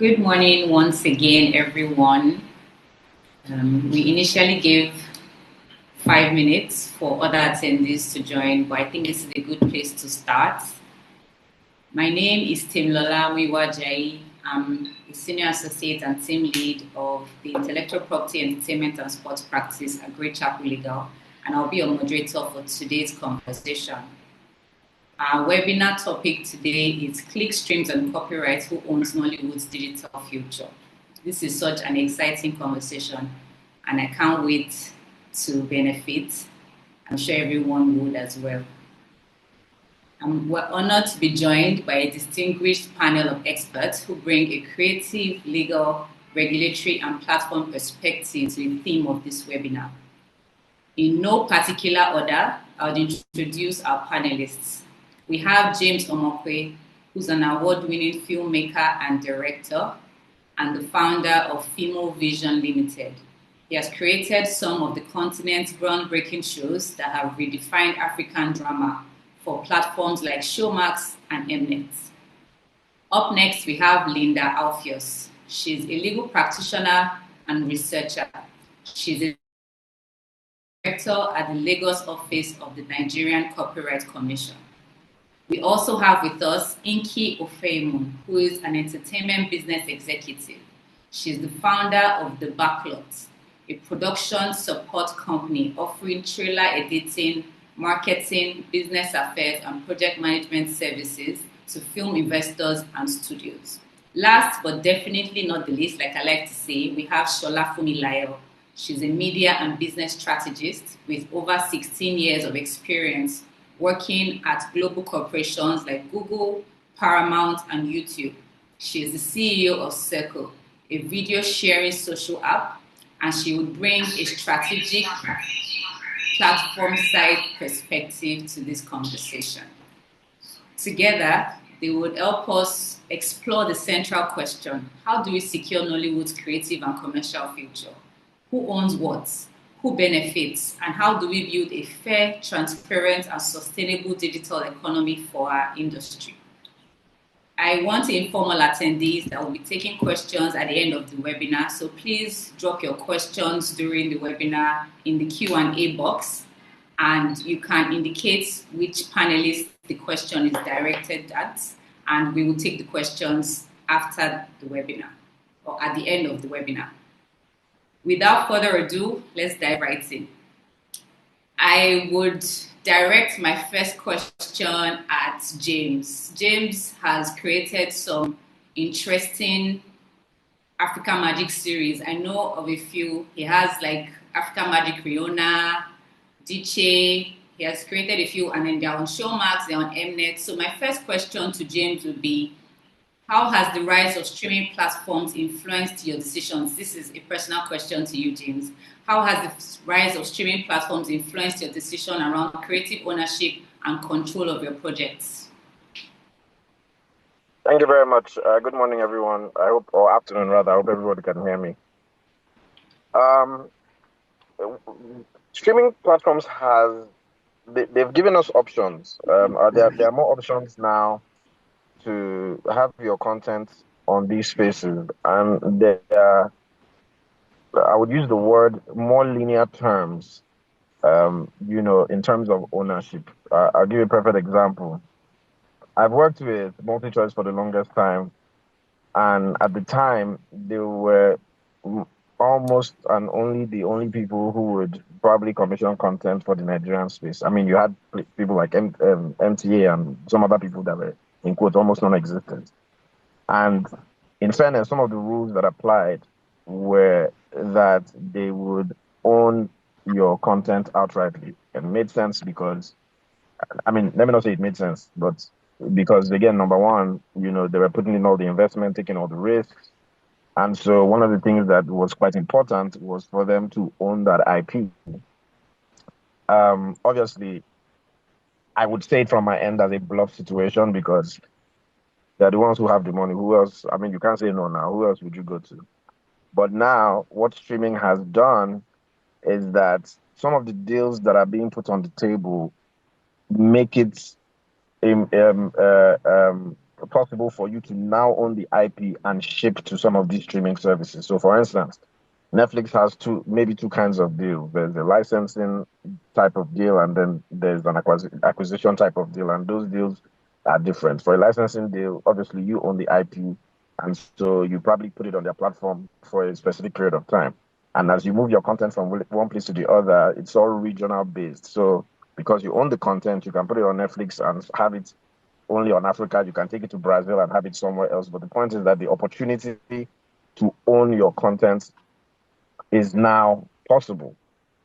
Good morning once again, everyone. We initially gave 5 minutes for other attendees to join, but I think this is a good place to start. My name is Temilola Muyiwa-Ajayi. I'm a senior associate and team lead of the Intellectual Property, Entertainment and Sports practice at Great Chapel Legal, and I'll be your moderator for today's conversation. Our webinar topic today is Click Streams and Copyright, Who Owns Nollywood's Digital Future? This is such an exciting conversation, and I can't wait to benefit. I'm sure everyone would as well. We're honored to be joined by a distinguished panel of experts who bring a creative, legal, regulatory, and platform perspective to the theme of this webinar. In no particular order, I'll introduce our panelists. We have James Omokwe, who's an award-winning filmmaker and director, and the founder of Ofeimun Vision Limited. He has created some of the continent's groundbreaking shows that have redefined African drama for platforms like Showmax and Mnet. Up next, we have Linda Alpheus. She's a legal practitioner and researcher. She's a director at the Lagos office of the Nigerian Copyright Commission. We also have with us Inky Ofeimun, who is an entertainment business executive. She's the founder of The Backlot, a production support company offering trailer editing, marketing, business affairs, and project management services to film investors and studios. Last but definitely not the least, like I like to say, we have Sholz Solafunmi Laelle. She's a media and business strategist with over 16 years of experience working at global corporations like Google, Paramount, and YouTube. She is the CEO of Circo, a video sharing social app, and she will bring a strategic platform side perspective to this conversation. Together, they would help us explore the central question: how do we secure Nollywood's creative and commercial future? Who owns what? Who benefits? And how do we build a fair, transparent, and sustainable digital economy for our industry? I want to inform all attendees that we'll be taking questions at the end of the webinar, so please drop your questions during the webinar in the Q&A box, and you can indicate which panelist the question is directed at, and we will take the questions after the webinar or at the end of the webinar. Without further ado, let's dive right in. I would direct my first question at James. James has created some interesting African Magic series. I know of a few. He has like African Magic Riona, Diche. He has created a few, and then they're on Showmax, they're on Mnet. So my first question to James would be, how has the rise of streaming platforms influenced your decisions? This is a personal question to you, James. How has the rise of streaming platforms influenced your decision around creative ownership and control of your projects? Thank you very much. Good morning, everyone. I hope, or afternoon rather, I hope everybody can hear me. Streaming platforms they've given us options. There are more options now to have your content on these spaces, and there are, I would use the word, more linear terms, in terms of ownership. I'll give you a perfect example. I've worked with MultiChoice for the longest time, and at the time, they were almost and only the only people who would probably commission content for the Nigerian space. I mean, you had people like MTA and some other people that were, in quotes, almost non-existent. And in fairness, some of the rules that applied were that they would own your content outrightly. It made sense because, I mean, let me not say it made sense, but because, again, number one, they were putting in all the investment, taking all the risks. And so one of the things that was quite important was for them to own that IP. Obviously, I would say it from my end as a bluff situation because they're the ones who have the money. Who else? I mean, you can't say no now. Who else would you go to? But now, what streaming has done is that some of the deals that are being put on the table make it possible for you to now own the IP and ship to some of these streaming services. So, for instance, Netflix has maybe two kinds of deals. There's a licensing type of deal, and then there's an acquisition type of deal, and those deals are different. For a licensing deal, obviously you own the IP, and so you probably put it on their platform for a specific period of time. And as you move your content from one place to the other, it's all regional based. So because you own the content, you can put it on Netflix and have it only on Africa. You can take it to Brazil and have it somewhere else. But the point is that the opportunity to own your content is now possible.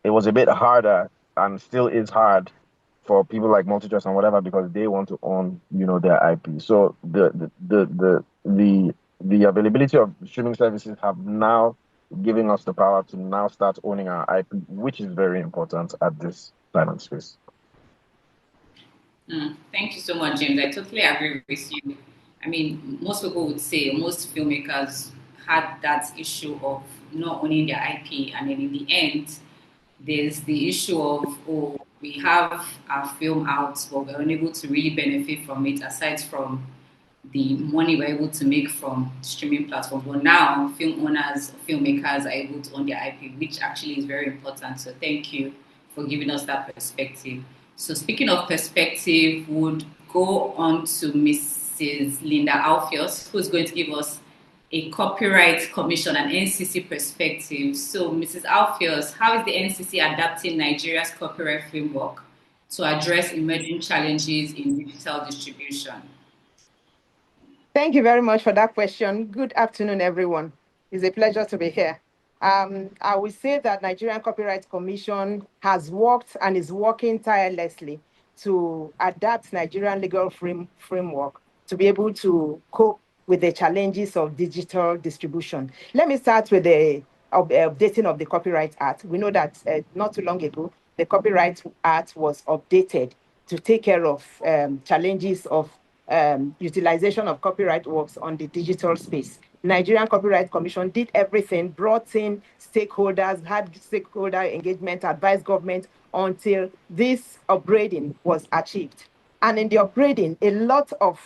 It was a bit harder and still is hard for people like MultiChoice and whatever because they want to own, their IP. So the availability of streaming services have now giving us the power to now start owning our IP, which is very important at this time and space. Thank you so much, James. I totally agree with you. I mean, most people would say, most filmmakers had that issue of not owning their IP, and then in the end, there's the issue of, we have our film out, but we're unable to really benefit from it aside from the money we're able to make from streaming platforms. But now, film owners, filmmakers are able to own their IP, which actually is very important. So thank you for giving us that perspective. So speaking of perspective, would go on to Mrs. Linda Alpheus, who's going to give us a copyright commission and NCC perspective. So Mrs. Alpheus, how is the NCC adapting Nigeria's copyright framework to address emerging challenges in digital distribution? Thank you very much for that question. Good afternoon, everyone. It's a pleasure to be here. I will say that Nigerian Copyright Commission has worked and is working tirelessly to adapt Nigerian legal framework to be able to cope with the challenges of digital distribution. Let me start with the updating of the Copyright Act. We know that not too long ago, the Copyright Act was updated to take care of challenges of utilization of copyright works on the digital space. Nigerian Copyright Commission did everything, brought in stakeholders, had stakeholder engagement, advised government until this upgrading was achieved. And in the upgrading, a lot of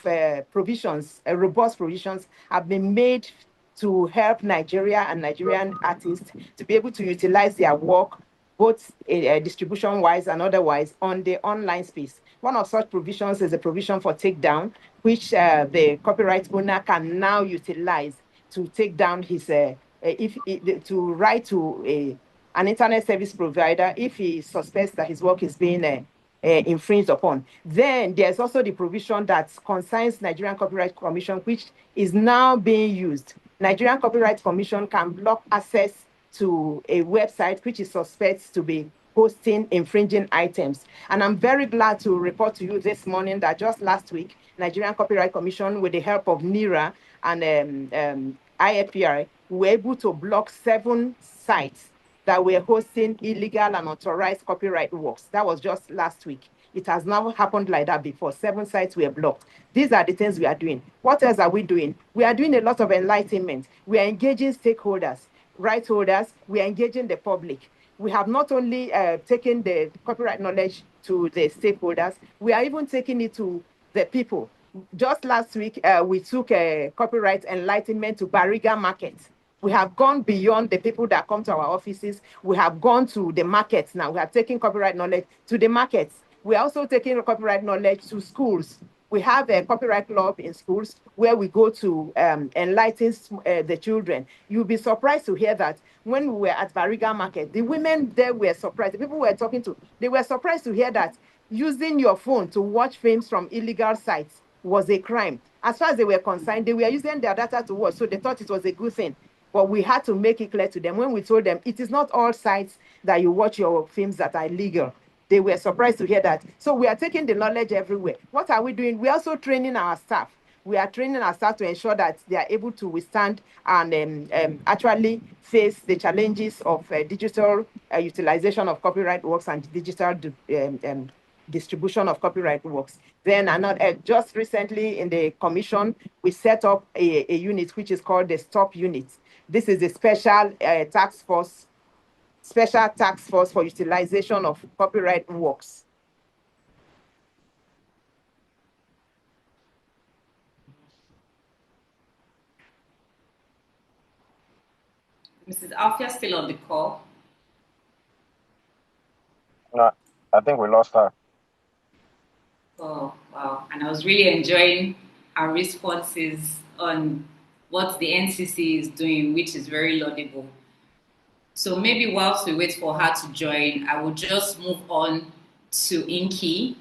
provisions, robust provisions have been made to help Nigeria and Nigerian artists to be able to utilize their work, both distribution-wise and otherwise, on the online space. One of such provisions is a provision for takedown, which the copyright owner can now utilize to take down his, to write to an internet service provider if he suspects that his work is being infringed upon. Then there's also the provision that concerns Nigerian Copyright Commission, which is now being used. Nigerian Copyright Commission can block access to a website which is suspected to be posting infringing items. And I'm very glad to report to you this morning that just last week, Nigerian Copyright Commission, with the help of NIRA and IFPI, were able to block 7 sites that were hosting illegal and unauthorized copyright works. That was just last week. It has never happened like that before. 7 sites were blocked. These are the things we are doing. What else are we doing? We are doing a lot of enlightenment. We are engaging stakeholders, rights holders. We are engaging the public. We have not only taken the copyright knowledge to the stakeholders, we are even taking it to the people. Just last week, we took a copyright enlightenment to Bariga Market. We have gone beyond the people that come to our offices. We have gone to the markets now. We are taking copyright knowledge to the markets. We are also taking copyright knowledge to schools. We have a copyright club in schools where we go to enlighten the children. You'll be surprised to hear that when we were at Bariga Market, the women there were surprised. The people we were talking to, they were surprised to hear that using your phone to watch films from illegal sites was a crime. As far as they were concerned, they were using their data to watch, so they thought it was a good thing. But we had to make it clear to them when we told them it is not all sites that you watch your films that are illegal. They were surprised to hear that. So we are taking the knowledge everywhere. What are we doing? We're also training our staff. We are training our staff to ensure that they are able to withstand and actually face the challenges of digital utilization of copyright works and digital distribution of copyright works. Then just recently in the commission, we set up a unit which is called the STOP unit. This is a special task force for utilization of copyright works. Mrs. Alfia still on the call? No, I think we lost her. Oh, wow. And I was really enjoying our responses on what the NCC is doing, which is very laudable. So maybe whilst we wait for her to join, I will just move on to Inky.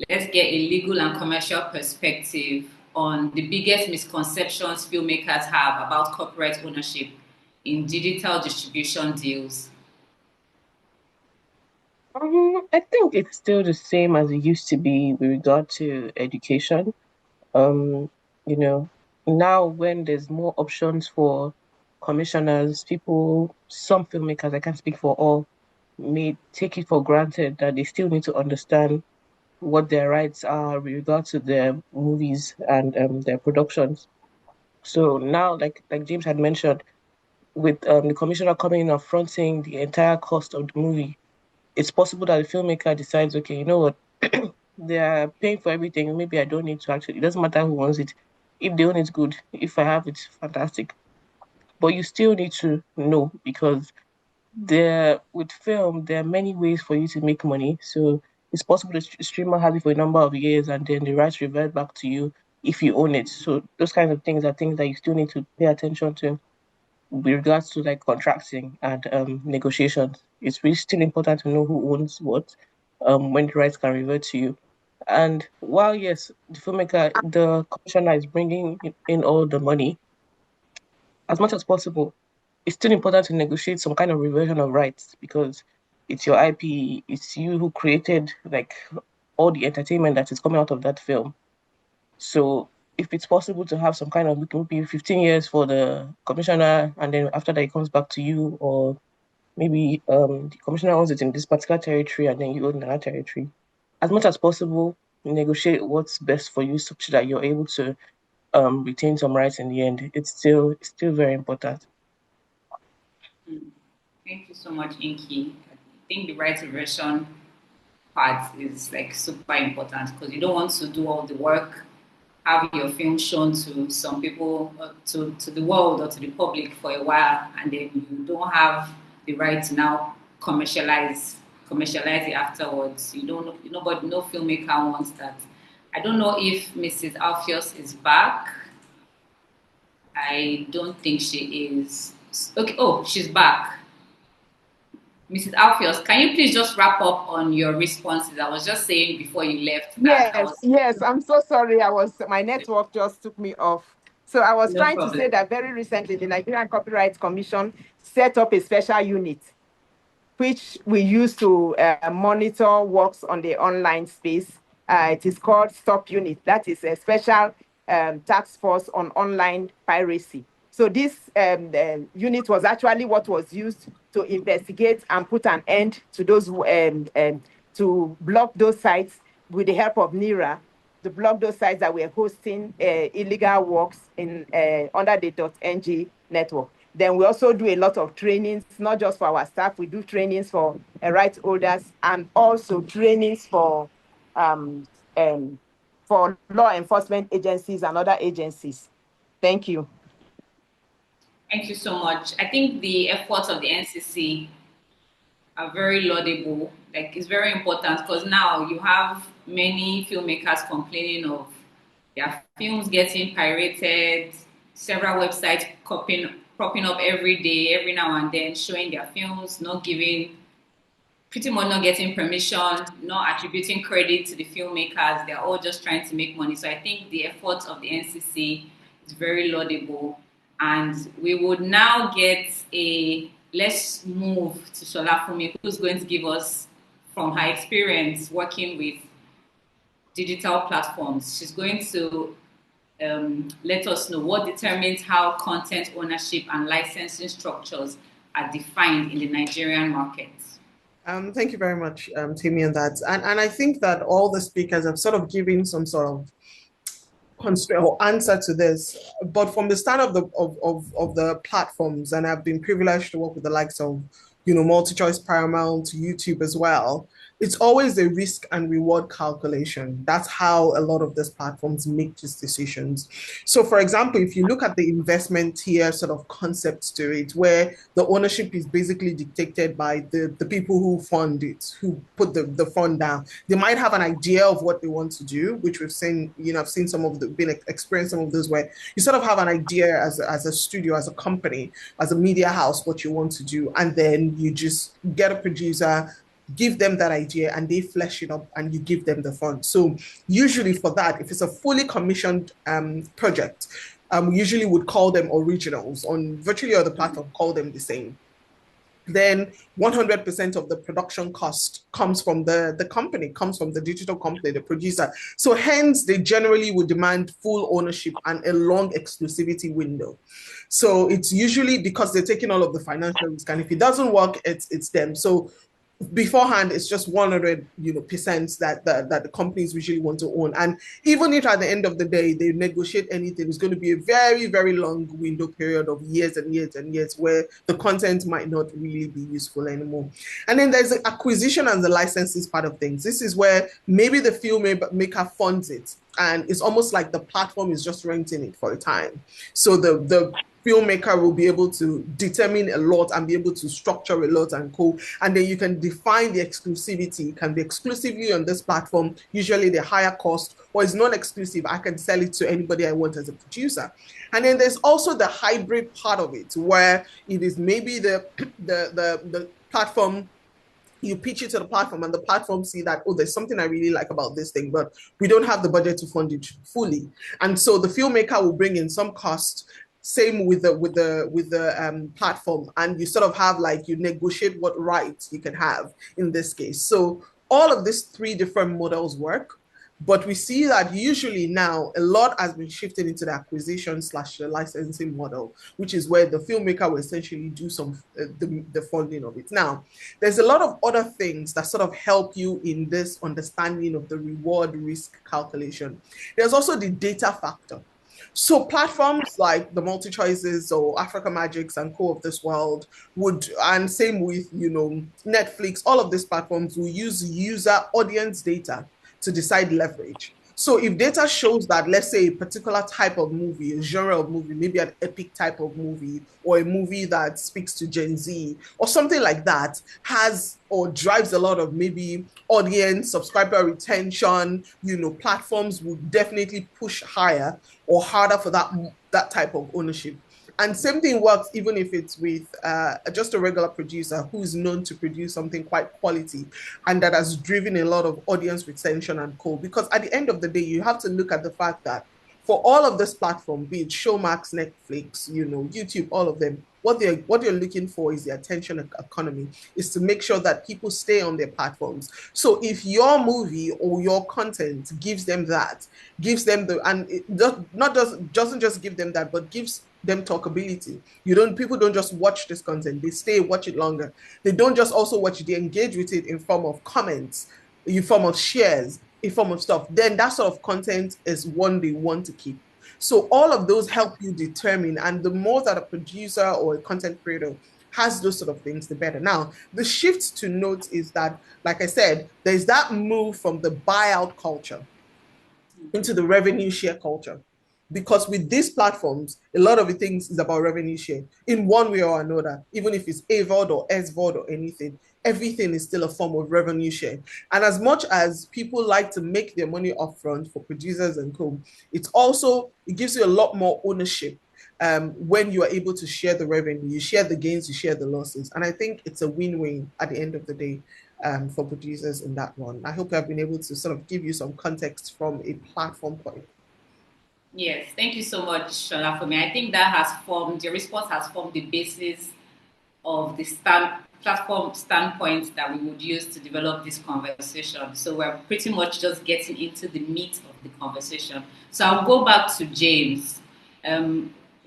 Let's get a legal and commercial perspective on the biggest misconceptions filmmakers have about corporate ownership in digital distribution deals. I think it's still the same as it used to be with regard to education. Um, you know, now when there's more options for commissioners, some filmmakers, I can't speak for all, may take it for granted that they still need to understand what their rights are with regard to their movies and their productions. So now, like James had mentioned, with the commissioner coming in and fronting the entire cost of the movie, it's possible that the filmmaker decides, okay, you know what, they're paying for everything. Maybe I don't need to actually. It doesn't matter who owns it. If they own it, good. If I have it, fantastic. But you still need to know because with film, there are many ways for you to make money. So it's possible the streamer has it for a number of years and then the rights revert back to you if you own it. So those kinds of things are things that you still need to pay attention to with regards to like contracting and negotiations. It's really still important to know who owns what when the rights can revert to you. And while yes, the commissioner is bringing in all the money as much as possible, it's still important to negotiate some kind of reversion of rights because it's your IP, it's you who created like all the entertainment that is coming out of that film. So if it's possible to have some kind of maybe 15 years for the commissioner and then after that it comes back to you, or maybe the commissioner owns it in this particular territory and then you own another territory. As much as possible, negotiate what's best for you such that you're able to retain some rights in the end. It's still very important. Thank you so much, Inky. I think the right reversion part is like super important because you don't want to do all the work, have your film shown to some people, to the world or to the public for a while, and then you don't have the right to now commercialize it afterwards. You don't. Nobody, no filmmaker wants that. I don't know if Mrs. Alfios is back. I don't think she is. Okay. Oh, she's back. Mrs. Alfios, can you please just wrap up on your responses? I was just saying before you left that I was. Yes, I'm so sorry. My network just took me off. So I was No trying to say problem. that very recently the Nigerian Copyright Commission set up a special unit which we use to monitor works on the online space. It is called Stop Unit. That is a special task force on online piracy. So this unit was actually what was used to investigate and put an end to those to block those sites with the help of NIRA, to block those sites that were hosting illegal works in under the .ng network. Then we also do a lot of trainings, not just for our staff. We do trainings for rights holders and also trainings um, for law enforcement agencies and other agencies. Thank you. Thank you so much. I think the efforts of the NCC are very laudable. Like it's very important because now you have many filmmakers complaining of their films getting pirated, several websites popping up every day, every now and then, showing their films, pretty much not getting permission, not attributing credit to the filmmakers. They're all just trying to make money. So I think the efforts of the NCC is very laudable. And we would now let's move to Sholafumi, who's going to give us, from her experience working with digital platforms, she's going to let us know what determines how content ownership and licensing structures are defined in the Nigerian market. Thank you very much, Timmy, on that. And I think that all the speakers have sort of given some sort of or answer to this. But from the start of the platforms, and I've been privileged to work with the likes of MultiChoice, Paramount, YouTube as well, it's always a risk and reward calculation. That's how a lot of these platforms make these decisions. So, for example, if you look at the investment tier sort of concepts to it, where the ownership is basically dictated by the people who fund it, who put the fund down. They might have an idea of what they want to do, which we've seen, I've seen experienced some of those where you sort of have an idea as a studio, as a company, as a media house, what you want to do. And then you just get a producer, give them that idea, and they flesh it up, and you give them the funds. So usually for that, if it's a fully commissioned project, we usually would call them originals. On virtually other platforms, call them the same. Then 100% of the production cost comes from the company, comes from the digital company, the producer. So hence, they generally would demand full ownership and a long exclusivity window. So it's usually because they're taking all of the financial risk, and if it doesn't work, it's them. So beforehand, it's just 100% that the companies usually want to own. And even if at the end of the day they negotiate anything, it's going to be a very, very long window period of years and years and years where the content might not really be useful anymore. And then there's the acquisition and the licenses part of things. This is where maybe the filmmaker funds it, and it's almost like the platform is just renting it for a time. So the filmmaker will be able to determine a lot and be able to structure a lot and and then you can define the exclusivity. It can be exclusively on this platform, usually the higher cost, or it's non-exclusive. I can sell it to anybody I want as a producer. And then there's also the hybrid part of it, where it is maybe the platform, you pitch it to the platform, and the platform see that, oh, there's something I really like about this thing, but we don't have the budget to fund it fully. And so the filmmaker will bring in some cost. Same with the platform, and you sort of have you negotiate what rights you can have in this case. So all of these three different models work, but we see that usually now a lot has been shifted into the acquisition / the licensing model, which is where the filmmaker will essentially do some the funding of it. Now, there's a lot of other things that sort of help you in this understanding of the reward risk calculation. There's also the data factor. So platforms like the MultiChoices or Africa Magics and Co of this world would, and same with, Netflix, all of these platforms will use user audience data to decide leverage. So if data shows that, let's say, a particular type of movie, a genre of movie, maybe an epic type of movie, or a movie that speaks to Gen Z, or something like that, has or drives a lot of maybe audience, subscriber retention, platforms would definitely push higher or harder for that type of ownership. And same thing works even if it's with just a regular producer who's known to produce something quite quality and that has driven a lot of audience retention and co. Because at the end of the day, you have to look at the fact that for all of this platform, be it Showmax, Netflix, YouTube, all of them, what you're looking for is the attention economy, is to make sure that people stay on their platforms. So if your movie or your content gives them and it doesn't just give them that, but gives them talkability. People don't just watch this content, they stay, watch it longer. They don't just also watch it, they engage with it in form of comments, in form of shares, in form of stuff. Then that sort of content is one they want to keep. So all of those help you determine, and the more that a producer or a content creator has those sort of things, the better. Now, the shift to note is that, like I said, there's that move from the buyout culture into the revenue share culture. Because with these platforms, a lot of the things is about revenue share in one way or another, even if it's AVOD or SVOD or anything, everything is still a form of revenue share. And as much as people like to make their money upfront for producers and co, it gives you a lot more ownership when you are able to share the revenue, you share the gains, you share the losses. And I think it's a win-win at the end of the day for producers in that one. I hope I've been able to sort of give you some context from a platform point. Yes, thank you so much, Solafunmi. I think that your response has formed the basis of the platform standpoint that we would use to develop this conversation. So we're pretty much just getting into the meat of the conversation. So I'll go back to James.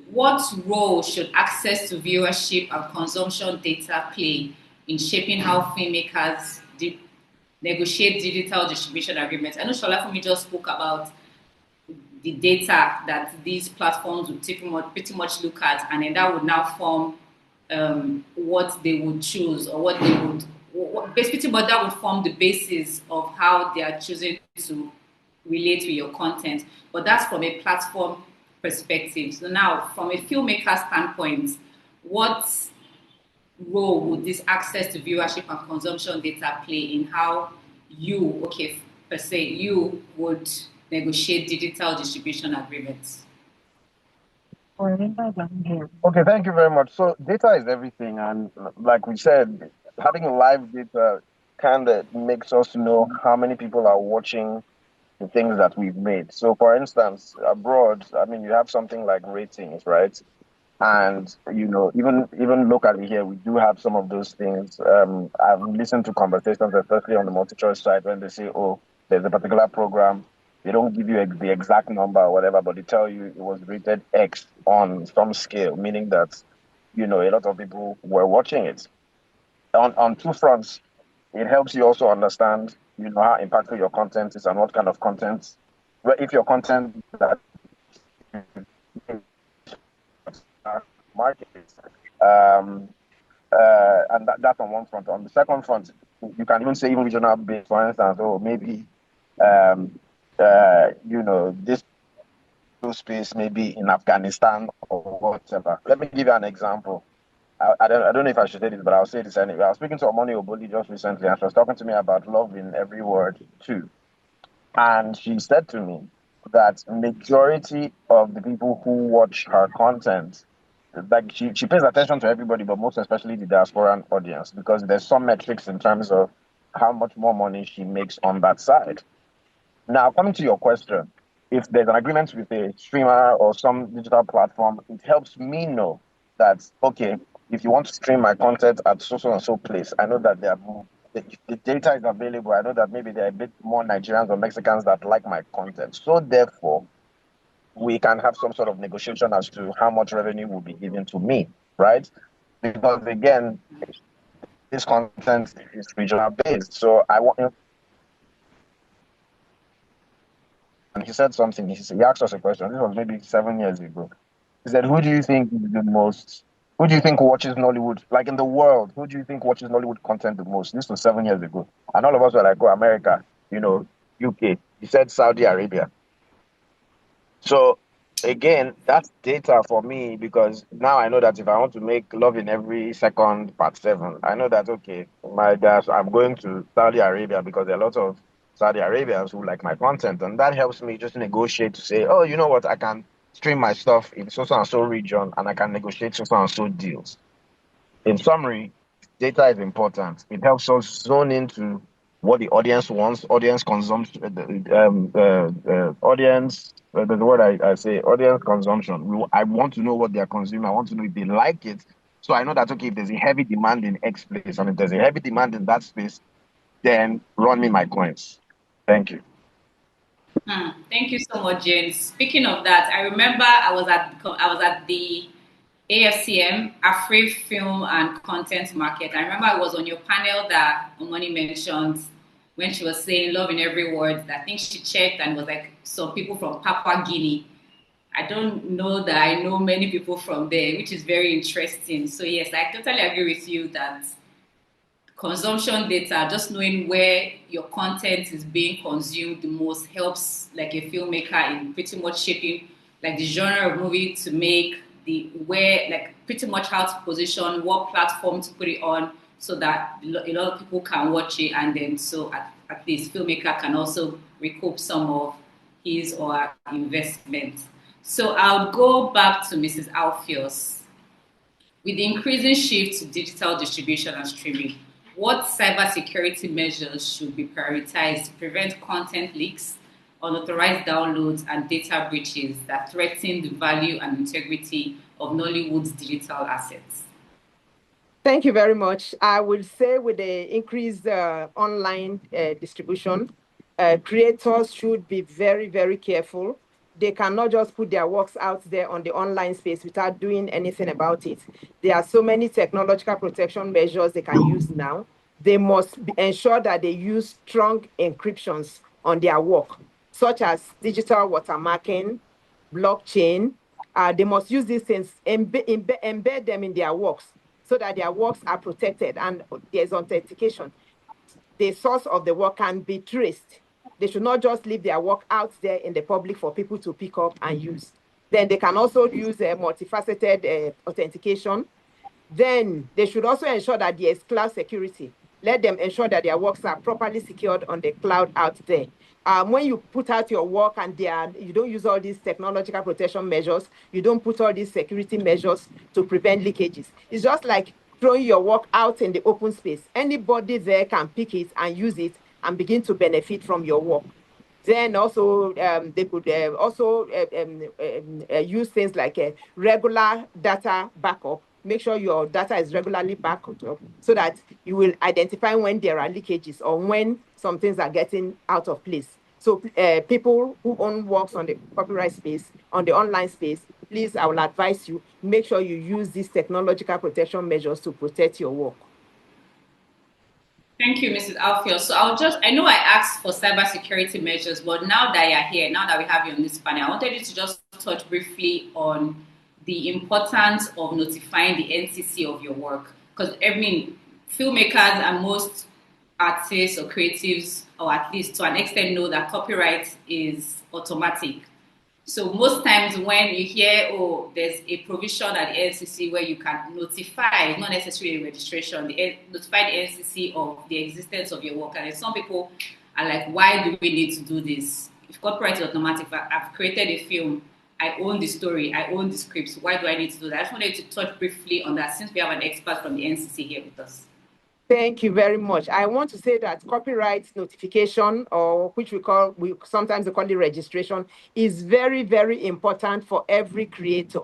What role should access to viewership and consumption data play in shaping how filmmakers negotiate digital distribution agreements? I know Solafunmi just spoke about the data that these platforms would pretty much look at, and then that would now form what they would choose or what they would, basically, but that would form the basis of how they are choosing to relate with your content. But that's from a platform perspective. So now, from a filmmaker standpoint, what role would this access to viewership and consumption data play in how you, okay, per se, you would negotiate digital distribution agreements? Okay, thank you very much. So data is everything, and like we said, having live data kind of makes us know how many people are watching the things that we've made. So, for instance, abroad, I mean, you have something like ratings, right? And even locally here, we do have some of those things. I've listened to conversations, especially on the multi-choice side, when they say, "Oh, there's a particular program." They don't give you the exact number or whatever, but they tell you it was rated X on some scale, meaning that a lot of people were watching it. On two fronts, it helps you also understand, how impactful your content is and what kind of content. Well, if your content that market, um, and that's on one front. On the second front, you can even say even regional based, for instance, or maybe this space maybe in Afghanistan or whatever. Let me give you an example. I don't know if I should say this, but I'll say this anyway. I was speaking to Omoni Oboli just recently, and she was talking to me about love in every word too. And she said to me that majority of the people who watch her content, like she pays attention to everybody, but most especially the diasporan audience, because there's some metrics in terms of how much more money she makes on that side. Now, coming to your question, if there's an agreement with a streamer or some digital platform, it helps me know that, okay, if you want to stream my content at so and so place, I know that the data is available. I know that maybe there are a bit more Nigerians or Mexicans that like my content. So therefore, we can have some sort of negotiation as to how much revenue will be given to me, right? Because again, this content is regional based. So I want, and he said something. He asked us a question. This was maybe 7 years ago. He said, "Who do you think is the most? Who do you think watches Nollywood? Like in the world, who do you think watches Nollywood content the most?" This was 7 years ago, and all of us were like, "Oh, America, UK." He said Saudi Arabia. So again, that's data for me because now I know that if I want to make Love in Every Second Part 7, I know that okay, I'm going to Saudi Arabia because there are lots of Saudi Arabians who like my content, and that helps me just negotiate to say, oh, you know what, I can stream my stuff in so and so region, and I can negotiate so and so deals. In summary, data is important. It helps us zone into what the audience wants, audience consumption, audience. The word I say, audience consumption. I want to know what they are consuming. I want to know if they like it. So I know that okay, if there's a heavy demand in X place, and if there's a heavy demand in that space, then run me my coins. Thank you. Thank you so much, James. Speaking of that, I remember I was at the AFCM, Afri Film and Content Market. I remember I was on your panel that Omoni mentioned when she was saying love in every word. I think she checked and was like some people from Papua Guinea. I don't know that I know many people from there, which is very interesting. So yes, I totally agree with you that consumption data, just knowing where your content is being consumed the most helps like a filmmaker in pretty much shaping like the genre of movie to make, the where like pretty much how to position, what platform to put it on so that a lot of people can watch it, and then so at least filmmaker can also recoup some of his or her investment. So I'll go back to Mrs. Alpheus. With the increasing shift to digital distribution and streaming, what cybersecurity measures should be prioritized to prevent content leaks, unauthorized downloads, and data breaches that threaten the value and integrity of Nollywood's digital assets? Thank you very much. I will say with the increased online distribution, creators should be very, very careful. They cannot just put their works out there on the online space without doing anything about it. There are so many technological protection measures they can use now. They must ensure that they use strong encryptions on their work, such as digital watermarking, blockchain. They must use these things, embed them in their works so that their works are protected and there's authentication. The source of the work can be traced. They should not just leave their work out there in the public for people to pick up and use. Then they can also use a multifaceted authentication. Then they should also ensure that there is cloud security. Let them ensure that their works are properly secured on the cloud out there. When you put out your work and you don't use all these technological protection measures, you don't put all these security measures to prevent leakages. It's just like throwing your work out in the open space. Anybody there can pick it and use it and begin to benefit from your work. Then also they could also use things like a regular data backup. Make sure your data is regularly backed up so that you will identify when there are leakages or when some things are getting out of place. So people who own works on the copyright space, on the online space, please, I will advise you, make sure you use these technological protection measures to protect your work. Thank you, Mrs. Alfios. So I know I asked for cybersecurity measures, but now that you're here, now that we have you on this panel, I wanted you to just touch briefly on the importance of notifying the NCC of your work. Because, filmmakers and most artists or creatives, or at least to an extent, know that copyright is automatic. So most times when you hear, oh, there's a provision at the NCC where you can notify, not necessarily registration, notify the NCC of the existence of your work. And some people are like, why do we need to do this? If copyright is automatic, I've created a film, I own the story, I own the scripts, why do I need to do that? I just wanted to touch briefly on that since we have an expert from the NCC here with us. Thank you very much. I want to say that copyright notification, or which we sometimes call it registration, is very, very important for every creator.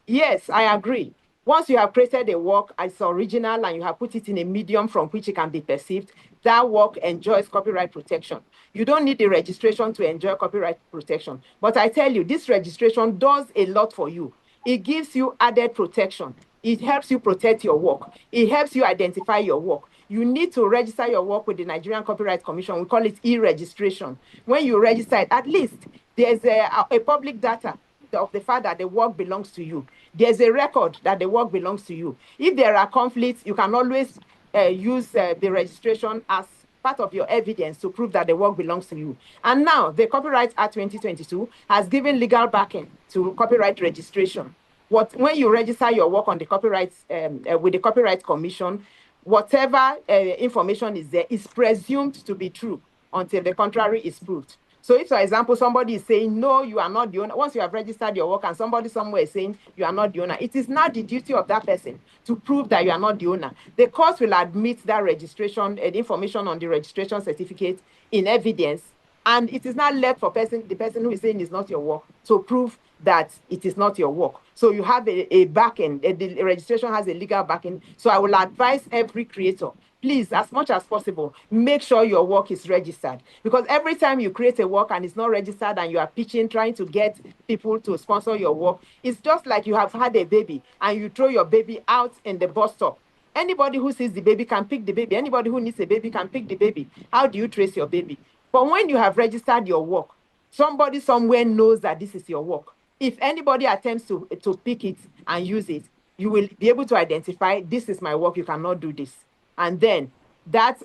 Yes, I agree. Once you have created a work as original and you have put it in a medium from which it can be perceived, that work enjoys copyright protection. You don't need the registration to enjoy copyright protection. But I tell you, this registration does a lot for you. It gives you added protection. It helps you protect your work. It helps you identify your work. You need to register your work with the Nigerian Copyright Commission. We call it e-registration. When you register it, at least there's a public data of the fact that the work belongs to you. There's a record that the work belongs to you. If there are conflicts, you can always use the registration as part of your evidence to prove that the work belongs to you. And now the Copyright Act 2022 has given legal backing to copyright registration. When you register your work on the copyright with the Copyright Commission, whatever information is there is presumed to be true until the contrary is proved. So if, for example, somebody is saying, no, you are not the owner, once you have registered your work and somebody somewhere is saying you are not the owner, it is not the duty of that person to prove that you are not the owner. The court will admit that registration, the information on the registration certificate in evidence, and it is not left for the person who is saying it's not your work to prove that it is not your work. So you have a backing, the registration has a legal backing. So I will advise every creator, please, as much as possible, make sure your work is registered. Because every time you create a work and it's not registered and you are pitching, trying to get people to sponsor your work, it's just like you have had a baby and you throw your baby out in the bus stop. Anybody who sees the baby can pick the baby. Anybody who needs a baby can pick the baby. How do you trace your baby? But when you have registered your work, somebody somewhere knows that this is your work. If anybody attempts to pick it and use it, you will be able to identify, this is my work, you cannot do this. And then that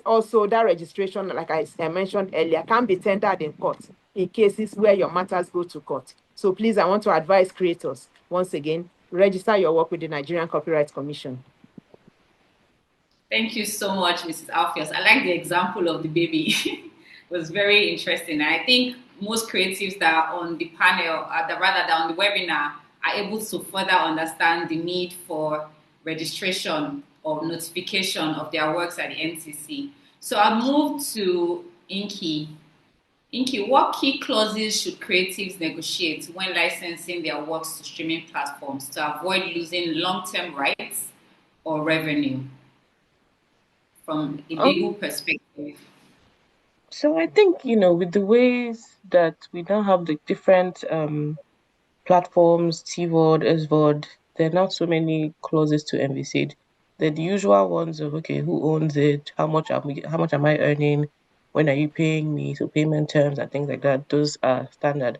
registration, like I mentioned earlier, can be tendered in court in cases where your matters go to court. So please, I want to advise creators, once again, register your work with the Nigerian Copyright Commission. Thank you so much, Mrs. Alfios. I like the example of the baby. It was very interesting. And I think most creatives that are on the panel, that are on the webinar, are able to further understand the need for registration or notification of their works at the NCC. So I'll move to Inky. Inky, what key clauses should creatives negotiate when licensing their works to streaming platforms to avoid losing long-term rights or revenue from a legal perspective? So I think, with the ways that we now have the different platforms, TVOD, SVOD, there are not so many clauses to envisage. They're the usual ones of, okay, who owns it? How much am I earning? When are you paying me? So payment terms and things like that, those are standard.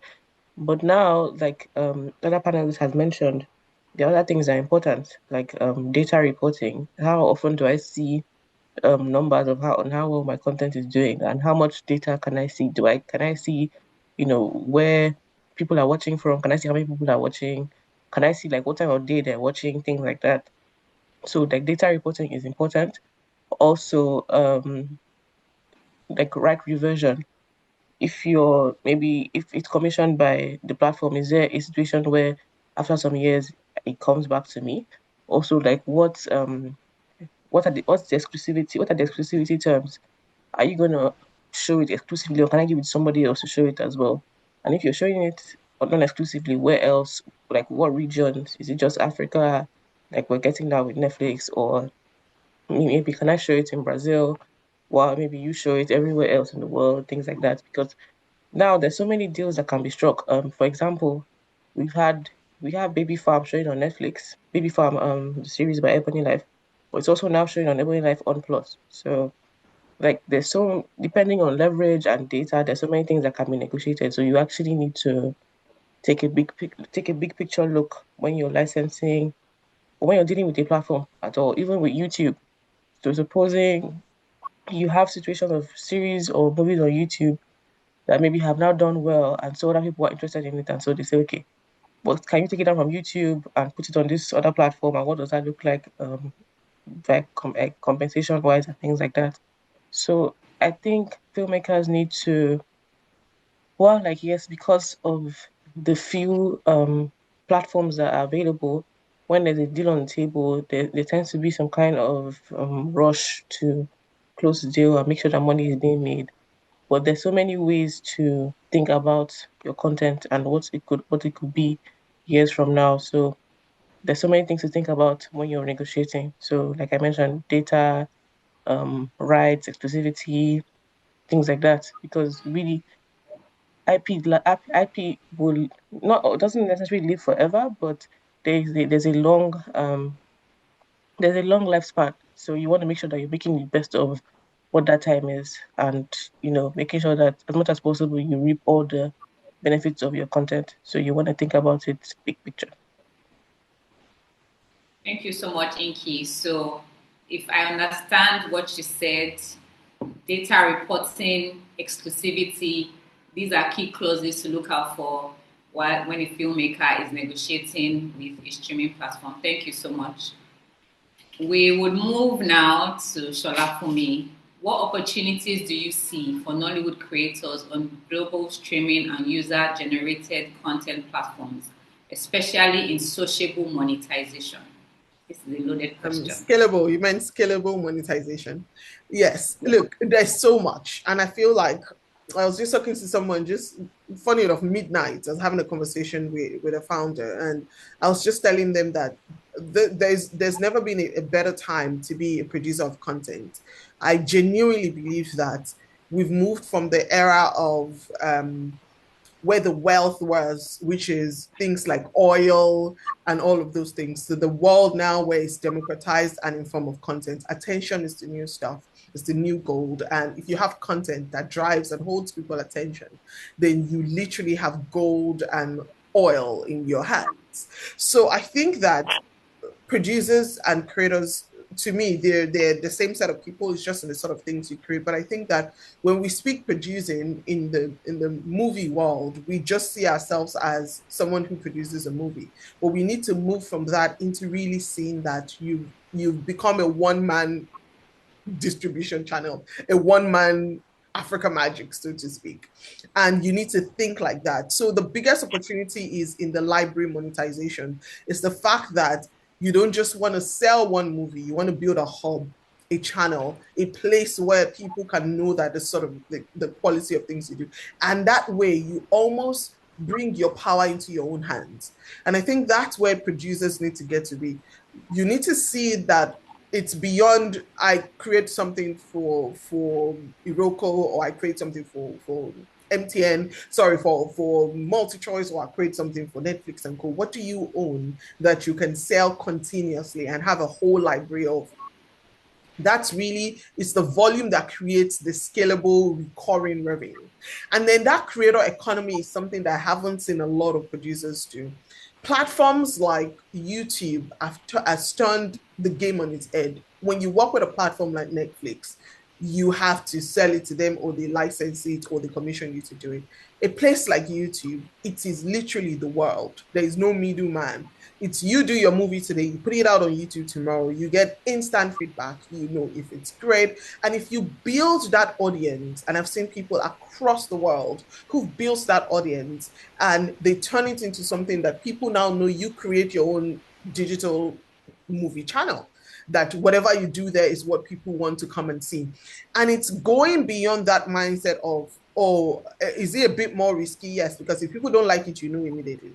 But now, like other panelists has mentioned, the other things are important, like data reporting. How often do I see numbers of how well my content is doing, and how much data can I see? Can I see, where people are watching from? Can I see how many people are watching? Can I see like what time of day they're watching? Things like that. So like data reporting is important. Also, like right reversion. If it's commissioned by the platform, is there a situation where after some years it comes back to me? Also, like what are the exclusivity terms? Are you gonna show it exclusively, or can I give it to somebody else to show it as well? And if you're showing it non-exclusively, where else? Like what regions? Is it just Africa? Like we're getting that with Netflix, or maybe can I show it in Brazil? While maybe you show it everywhere else in the world, things like that. Because now there's so many deals that can be struck. For example, we've had we have Baby Farm showing on Netflix. Baby Farm, the series by Ebony Life, but it's also now showing on Ebony Life on Plus. So like there's so depending on leverage and data, there's so many things that can be negotiated. So you actually need to take a big picture look when you're licensing or when you're dealing with a platform at all, even with YouTube. So supposing you have situations of series or movies on YouTube that maybe have now done well, and so other people are interested in it, and so they say, okay, but can you take it down from YouTube and put it on this other platform, and what does that look like, compensation wise and things like that? So I think filmmakers need to, well, like yes, because of the few platforms that are available, when there's a deal on the table, there tends to be some kind of rush to close the deal and make sure that money is being made. But there's so many ways to think about your content and what it could be years from now. So there's so many things to think about when you're negotiating. So like I mentioned, data, rights, exclusivity, things like that. Because really IP will not doesn't necessarily live forever, but there's a long lifespan. So you want to make sure that you're making the best of what that time is, and making sure that as much as possible you reap all the benefits of your content. So you want to think about it big picture. Thank you so much, Inky. So, if I understand what you said, data reporting, exclusivity, these are key clauses to look out for when a filmmaker is negotiating with a streaming platform. Thank you so much. We would move now to Sholafumi. What opportunities do you see for Nollywood creators on global streaming and user-generated content platforms, especially in sociable monetization? This is a loaded question. Scalable, you meant scalable monetization. Yes, look, there's so much. And I feel like I was just talking to someone just funny enough, midnight. I was having a conversation with a founder, and I was just telling them that there's never been a better time to be a producer of content. I genuinely believe that we've moved from the era of where the wealth was, which is things like oil and all of those things. So the world now where it's democratized and in form of content. Attention is the new stuff. It's the new gold. And if you have content that drives and holds people attention, then you literally have gold and oil in your hands. So I think that producers and creators, to me, they're the same set of people. It's just in the sort of things you create. But I think that when we speak producing in the movie world, we just see ourselves as someone who produces a movie. But we need to move from that into really seeing that you've become a one-man distribution channel, a one-man Africa magic, so to speak. And you need to think like that. So the biggest opportunity is in the library monetization. It's the fact that you don't just want to sell one movie, you want to build a hub, a channel, a place where people can know that the sort of the quality of things you do. And that way you almost bring your power into your own hands. And I think that's where producers need to get to be. You need to see that it's beyond I create something for Iroko, or I create something for MTN, sorry, for MultiChoice, or I create something for Netflix and co. What do you own that you can sell continuously and have a whole library of? That's really, it's the volume that creates the scalable recurring revenue. And then that creator economy is something that I haven't seen a lot of producers do. Platforms like YouTube has turned the game on its head. When you work with a platform like Netflix, you have to sell it to them, or they license it, or they commission you to do it. A place like YouTube, it is literally the world. There is no middleman. It's you do your movie today, you put it out on YouTube tomorrow, you get instant feedback, you know if it's great. And if you build that audience, and I've seen people across the world who've built that audience and they turn it into something that people now know, you create your own digital movie channel, that whatever you do there is what people want to come and see. And it's going beyond that mindset of, oh, is it a bit more risky? Yes, because if people don't like it, you know immediately.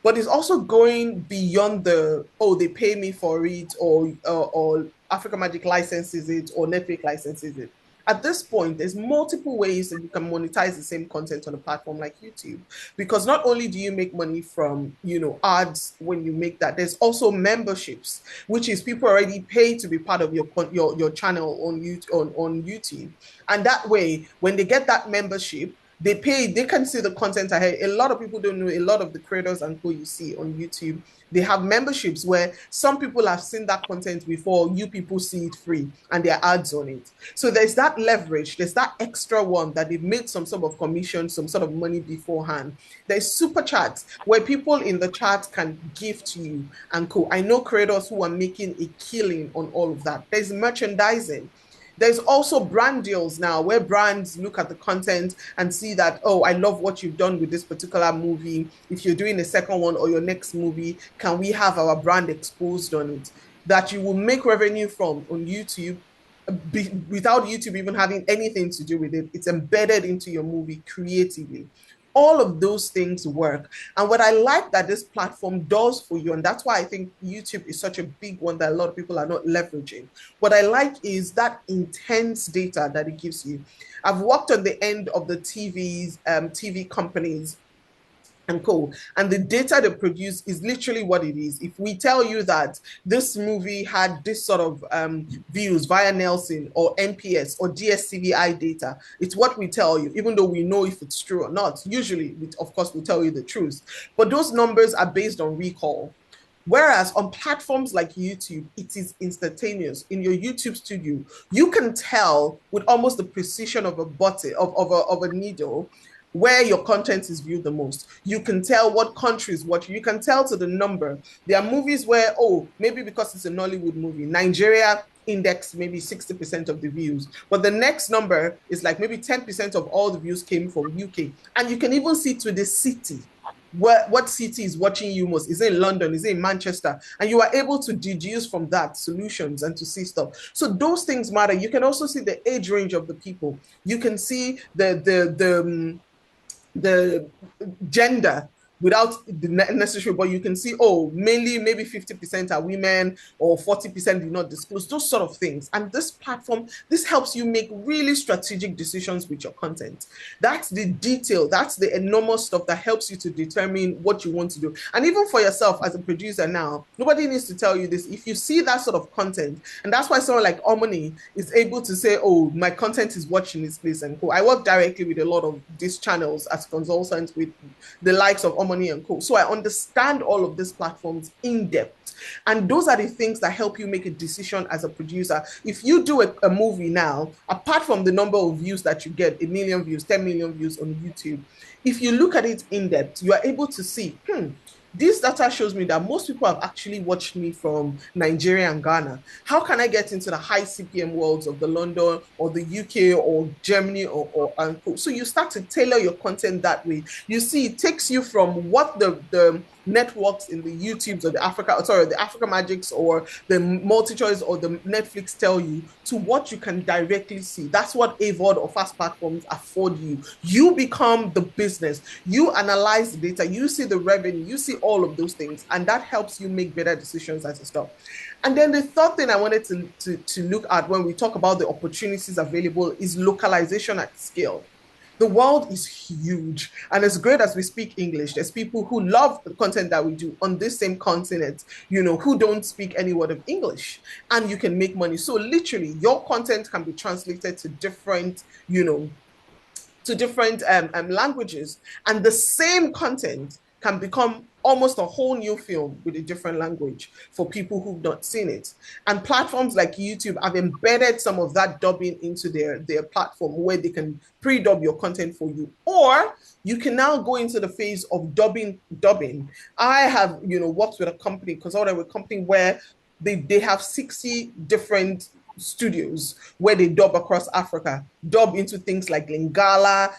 But it's also going beyond the, oh, they pay me for it, or Africa Magic licenses it, or Netflix licenses it. At this point, there's multiple ways that you can monetize the same content on a platform like YouTube, because not only do you make money from, you know, ads when you make that, there's also memberships, which is people already pay to be part of your channel on YouTube. And that way, when they get that membership, they pay, they can see the content ahead. A lot of people don't know, a lot of the creators and who you see on YouTube, they have memberships where some people have seen that content before, you people see it free, and there are ads on it. So there's that leverage, there's that extra one that they've made some sort of commission, some sort of money beforehand. There's super chats where people in the chat can gift you and co. I know creators who are making a killing on all of that. There's merchandising. There's also brand deals now where brands look at the content and see that, oh, I love what you've done with this particular movie. If you're doing a second one or your next movie, can we have our brand exposed on it? That you will make revenue from on YouTube without YouTube even having anything to do with it. It's embedded into your movie creatively. All of those things work. And what I like that this platform does for you, and that's why I think YouTube is such a big one that a lot of people are not leveraging. What I like is that intense data that it gives you. I've worked on the end of the TV companies and co. And the data they produce is literally what it is. If we tell you that this movie had this sort of views via Nielsen or NPS or DSCVI data, it's what we tell you, even though we know if it's true or not. Usually, of course, we'll tell you the truth. But those numbers are based on recall. Whereas on platforms like YouTube, it is instantaneous. In your YouTube studio, you can tell with almost the precision of a button, of a needle, where your content is viewed the most. You can tell what countries watch. You can tell to the number. There are movies where, oh, maybe because it's a Nollywood movie, Nigeria indexed maybe 60% of the views, but the next number is like maybe 10% of all the views came from UK. And you can even see to the city, what city is watching you most. Is it in London? Is it in Manchester? And you are able to deduce from that solutions and to see stuff. So those things matter. You can also see the age range of the people. You can see the gender without the necessary, but you can see, oh, mainly maybe 50% are women or 40% do not disclose, those sort of things. And this platform, this helps you make really strategic decisions with your content. That's the detail, that's the enormous stuff that helps you to determine what you want to do. And even for yourself as a producer now, nobody needs to tell you this. If you see that sort of content, and that's why someone like Omoni is able to say, oh, my content is watching this place and co. I work directly with a lot of these channels as consultants with the likes of Omoni and co. So I understand all of these platforms in depth. And those are the things that help you make a decision as a producer. If you do a movie now, apart from the number of views that you get, 1 million views, 10 million views on YouTube, if you look at it in depth, you are able to see, this data shows me that most people have actually watched me from Nigeria and Ghana. How can I get into the high CPM worlds of the London or the UK or Germany or so you start to tailor your content that way. You see, it takes you from what the networks in the YouTubes or the Africa Magics or the MultiChoice or the Netflix tell you to what you can directly see. That's what AVOD or fast platforms afford you. You become the business. You analyze the data. You see the revenue. You see all of those things. And that helps you make better decisions as a start. And then the third thing I wanted to look at when we talk about the opportunities available is localization at scale. The world is huge. And as great as we speak English, there's people who love the content that we do on this same continent, who don't speak any word of English. And you can make money. So literally, your content can be translated to different, languages. And the same content can become almost a whole new film with a different language for people who've not seen it. And platforms like YouTube have embedded some of that dubbing into their platform where they can pre-dub your content for you. Or you can now go into the phase of dubbing. I have, worked with a company, consulted with a company where they have 60 different studios where they dub across Africa, dub into things like Lingala,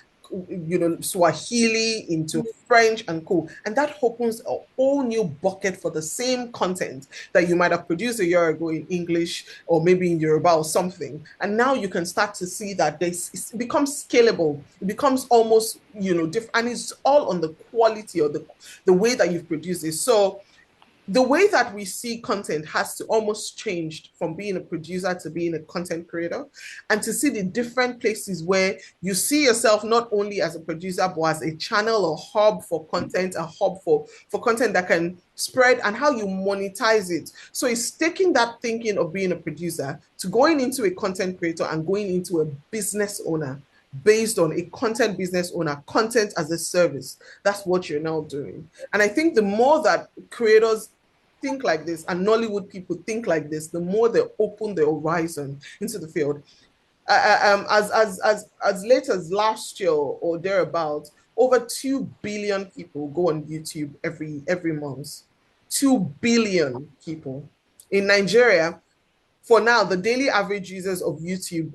Swahili, into French and cool. And that opens a whole new bucket for the same content that you might have produced a year ago in English or maybe in Yoruba or something. And now you can start to see that it becomes scalable. It becomes almost, different. And it's all on the quality or the way that you've produced it. So the way that we see content has to almost change from being a producer to being a content creator, and to see the different places where you see yourself not only as a producer, but as a channel or hub for content, a hub for content that can spread, and how you monetize it. So it's taking that thinking of being a producer to going into a content creator and going into a business owner based on a content business owner, content as a service. That's what you're now doing. And I think the more that creators think like this and Nollywood people think like this, the more they open the horizon into the field. As late as last year or thereabouts, over 2 billion people go on YouTube every month. 2 billion people. In Nigeria, for now, the daily average users of YouTube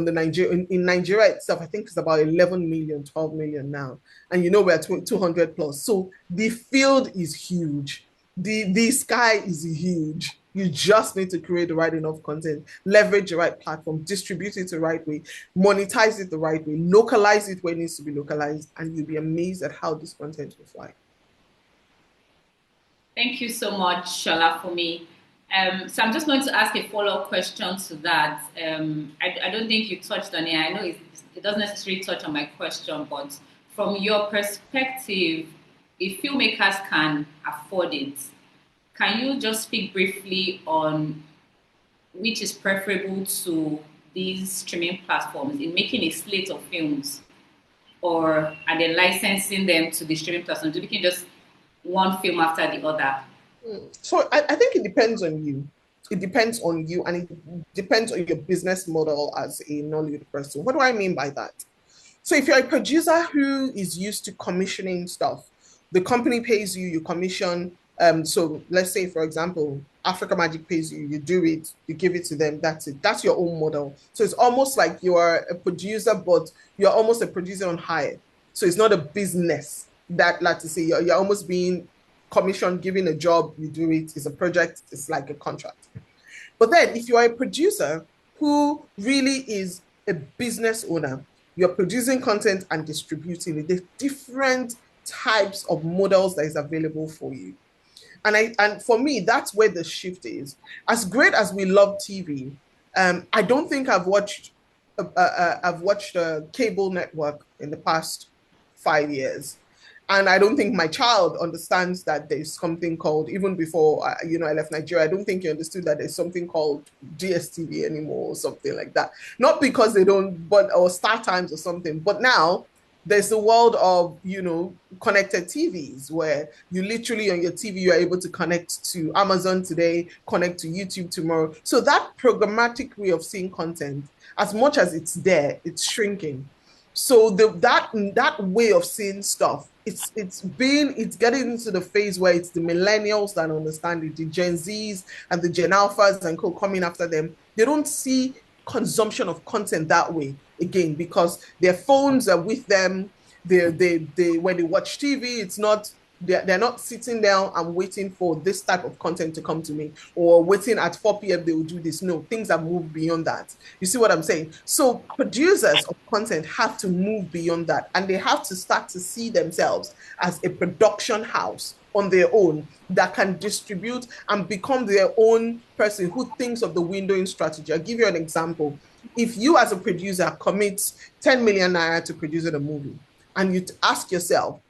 in Nigeria itself, I think it's about 11 million, 12 million now. And we're at 200 plus. So the field is huge. The sky is huge. You just need to create the right enough content, leverage the right platform, distribute it the right way, monetize it the right way, localize it where it needs to be localized, and you'll be amazed at how this content will fly. Thank you so much, Sholafumi. So I'm just going to ask a follow-up question to that. I don't think you touched on it. I know it doesn't necessarily touch on my question, but from your perspective, if filmmakers can afford it, can you just speak briefly on which is preferable to these streaming platforms in making a slate of films, or are they licensing them to the streaming platforms? Do we can just one film after the other? So I think it depends on you. It depends on you, and it depends on your business model as a Nollywood person. What do I mean by that? So if you're a producer who is used to commissioning stuff, the company pays you, you commission. So let's say, for example, Africa Magic pays you, you do it, you give it to them, that's it. That's your own model. So it's almost like you are a producer, but you're almost a producer on hire. So it's not a business that, like to say, you're almost being commissioned, given a job, you do it, it's a project, it's like a contract. But then if you are a producer who really is a business owner, you're producing content and distributing it, there's different types of models that is available for you. And for me, that's where the shift is. As great as we love TV, I don't think I've watched a cable network in the past 5 years. And I don't think my child understands that there's something called, even before I left Nigeria, I don't think he understood that there's something called DSTV anymore or something like that. Not because they don't, or Star Times or something. But now there's the world of, connected TVs where you literally on your TV, you're able to connect to Amazon today, connect to YouTube tomorrow. So that programmatic way of seeing content, as much as it's there, it's shrinking. So that way of seeing stuff, it's getting into the phase where it's the millennials that understand it, the Gen Zs and the Gen Alphas and coming after them. They don't see consumption of content that way again, because their phones are with them. They when they watch TV, it's not, they're not sitting down and waiting for this type of content to come to me, or waiting at 4 p.m. they will do this. No, things have moved beyond that. You see what I'm saying? So producers of content have to move beyond that, and they have to start to see themselves as a production house on their own that can distribute and become their own person who thinks of the windowing strategy. I'll give you an example. If you as a producer commit 10 million naira to producing a movie, and you ask yourself,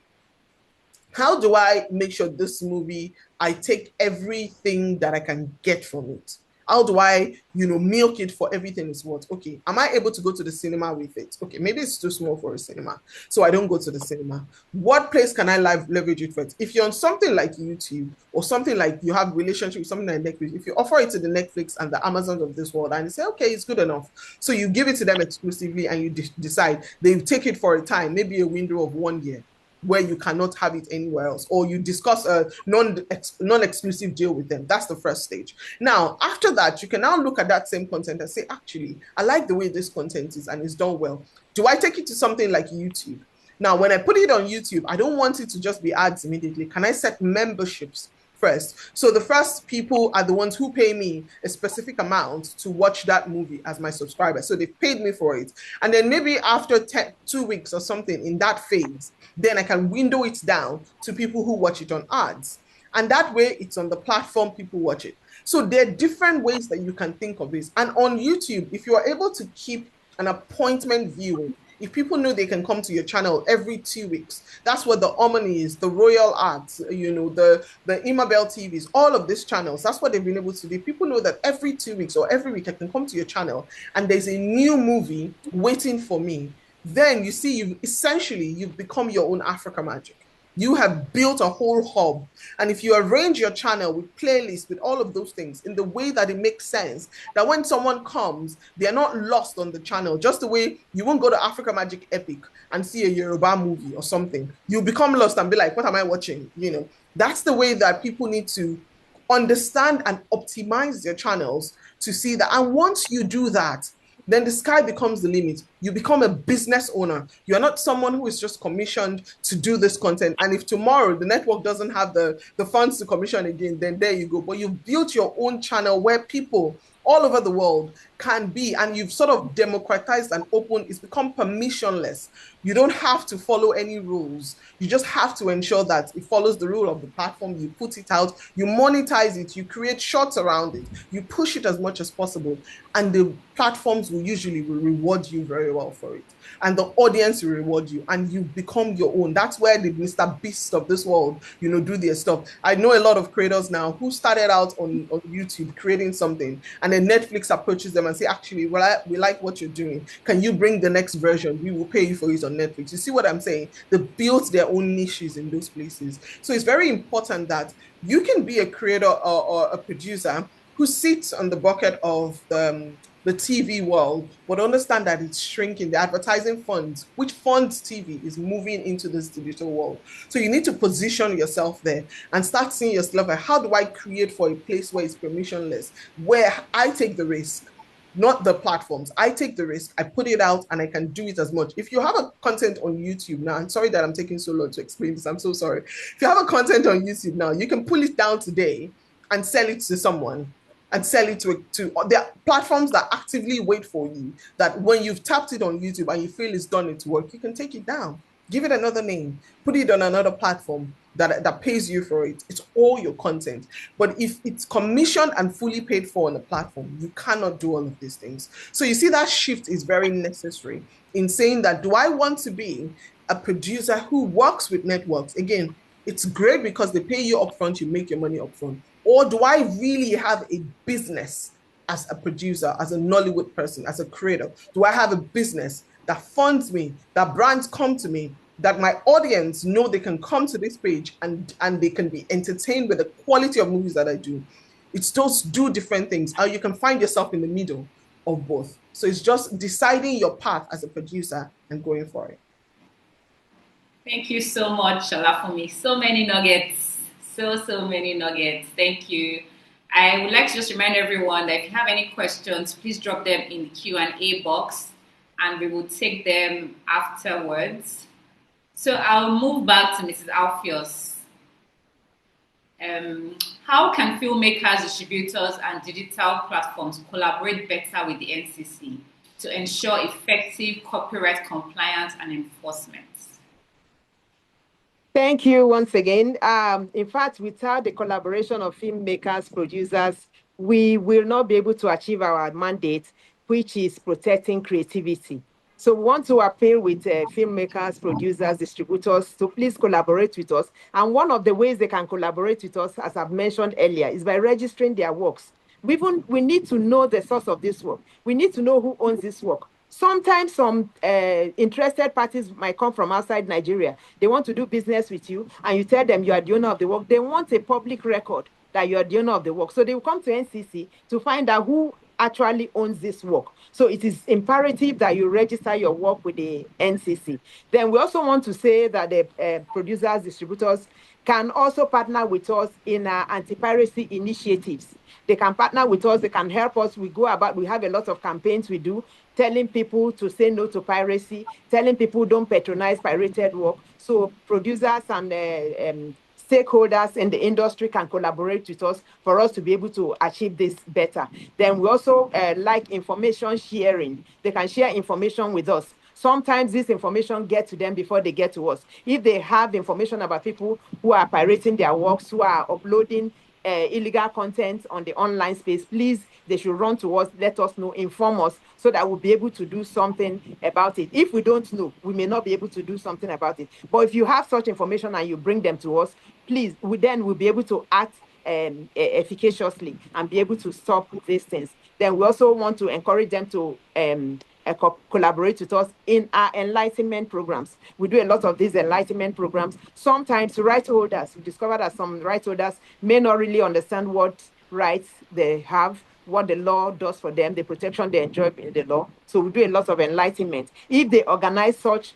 how do I make sure this movie, I take everything that I can get from it? How do I, milk it for everything it's worth? Okay, am I able to go to the cinema with it? Okay, maybe it's too small for a cinema, so I don't go to the cinema. What place can I leverage it for? If you're on something like YouTube or something like you have relationship with something like Netflix, if you offer it to the Netflix and the Amazons of this world and you say, okay, it's good enough, so you give it to them exclusively and you decide they take it for a time, maybe a window of 1 year, where you cannot have it anywhere else, or you discuss a non-exclusive deal with them. That's the first stage. Now, after that, you can now look at that same content and say, actually, I like the way this content is and it's done well. Do I take it to something like YouTube? Now, when I put it on YouTube, I don't want it to just be ads immediately. Can I set memberships first? So the first people are the ones who pay me a specific amount to watch that movie as my subscriber. So they've paid me for it. And then maybe after 2 weeks or something in that phase, then I can window it down to people who watch it on ads. And that way it's on the platform, people watch it. So there are different ways that you can think of this. And on YouTube, if you are able to keep an appointment viewing, if people know they can come to your channel every 2 weeks, that's what the Omni is, the Royal Arts, the Imabel TVs, all of these channels, that's what they've been able to do. People know that every 2 weeks or every week I can come to your channel and there's a new movie waiting for me. Then you see, you've become your own Africa Magic. You have built a whole hub. And if you arrange your channel with playlists, with all of those things in the way that it makes sense, that when someone comes, they're not lost on the channel. Just the way you won't go to Africa Magic Epic and see a Yoruba movie or something. You'll become lost and be like, what am I watching? That's the way that people need to understand and optimize their channels to see that. And once you do that, then the sky becomes the limit. You become a business owner. You're not someone who is just commissioned to do this content. And if tomorrow the network doesn't have the funds to commission again, then there you go. But you've built your own channel where people all over the world can be, and you've sort of democratized and opened, it's become permissionless. You don't have to follow any rules. You just have to ensure that it follows the rule of the platform. You put it out, you monetize it, you create shorts around it, you push it as much as possible, and the platforms will usually reward you very well for it. And the audience will reward you, and you become your own. That's where the Mr. Beast of this world, do their stuff. I know a lot of creators now who started out on YouTube creating something, and then Netflix approaches them and say, actually, we like what you're doing. Can you bring the next version? We will pay you for it on Netflix. You see what I'm saying? They built their own niches in those places. So it's very important that you can be a creator or a producer who sits on the bucket of the TV world, but understand that it's shrinking. The advertising funds, which funds TV, is moving into this digital world. So you need to position yourself there and start seeing yourself like, how do I create for a place where it's permissionless, where I take the risk, not the platforms. I take the risk, I put it out, and I can do it as much. If you have a content on YouTube now, I'm sorry that I'm taking so long to explain this, I'm so sorry. If you have a content on YouTube now, you can pull it down today and sell it to someone, and sell it to there are platforms that actively wait for you, that when you've tapped it on YouTube and you feel it's done its work, you can take it down, give it another name, put it on another platform that pays you for it. It's all your content. But if it's commissioned and fully paid for on the platform, you cannot do all of these things. So you see, that shift is very necessary in saying that, do I want to be a producer who works with networks? Again, it's great because they pay you upfront, you make your money upfront. Or do I really have a business as a producer, as a Nollywood person, as a creator? Do I have a business that funds me, that brands come to me, that my audience know they can come to this page and they can be entertained with the quality of movies that I do? It's those two different things. Or you can find yourself in the middle of both. So it's just deciding your path as a producer and going for it. Thank you so much, Sholafumi. So many nuggets. So many nuggets. Thank you. I would like to just remind everyone that if you have any questions, please drop them in the Q&A box and we will take them afterwards. So I'll move back to Mrs. Alpheus. How can filmmakers, distributors, and digital platforms collaborate better with the NCC to ensure effective copyright compliance and enforcement? Thank you once again. In fact, without the collaboration of filmmakers, producers, we will not be able to achieve our mandate, which is protecting creativity. So we want to appeal with filmmakers, producers, distributors to please collaborate with us. And one of the ways they can collaborate with us, as I've mentioned earlier, is by registering their works. We need to know the source of this work. We need to know who owns this work. Sometimes some interested parties might come from outside Nigeria. They want to do business with you, and you tell them you are the owner of the work. They want a public record that you are the owner of the work. So they will come to NCC to find out who actually owns this work. So it is imperative that you register your work with the NCC. Then we also want to say that the producers, distributors can also partner with us in our anti-piracy initiatives. They can partner with us, they can help us. We have a lot of campaigns we do, telling people to say no to piracy, telling people don't patronize pirated work. So producers and stakeholders in the industry can collaborate with us for us to be able to achieve this better. Then we also like information sharing. They can share information with us. Sometimes this information gets to them before they get to us. If they have information about people who are pirating their works, who are uploading illegal content on the online space, please, they should run to us, let us know, inform us, so that we'll be able to do something about it. If we don't know, we may not be able to do something about it. But if you have such information and you bring them to us, please, then we'll be able to act efficaciously and be able to stop these things. Then we also want to encourage them to collaborate with us in our enlightenment programs. We do a lot of these enlightenment programs. Sometimes right holders, we discover that some right holders may not really understand what rights they have, what the law does for them, the protection they enjoy in the law. So we do a lot of enlightenment. If they organize such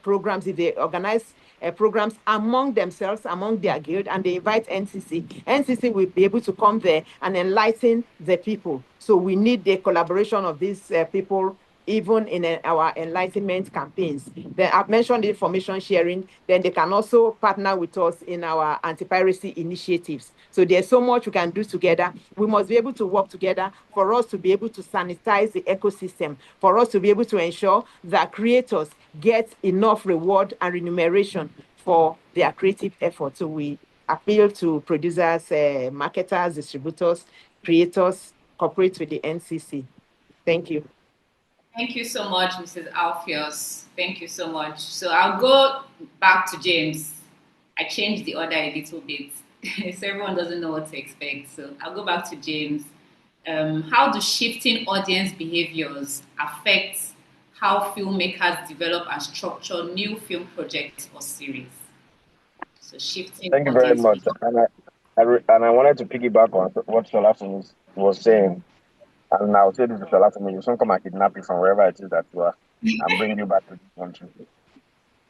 programs, if they organize programs among themselves, among their guild, and they invite NCC will be able to come there and enlighten the people. So we need the collaboration of these people even in our enlightenment campaigns. Then I've mentioned information sharing, then they can also partner with us in our anti-piracy initiatives. So there's so much we can do together. We must be able to work together for us to be able to sanitize the ecosystem, for us to be able to ensure that creators get enough reward and remuneration for their creative effort. So we appeal to producers, marketers, distributors, creators, cooperate with the NCC. Thank you. Thank you so much, Mrs. Alpheus. Thank you so much. So I'll go back to James. I changed the order a little bit, so everyone doesn't know what to expect. So I'll go back to James. How do shifting audience behaviors affect how filmmakers develop and structure new film projects or series? So shifting. Thank you very much. And I wanted to piggyback on what Solafunmi was saying. And I'll say this to Solafunmi, you soon come and kidnap you from wherever it is that you are and bring you back to this country.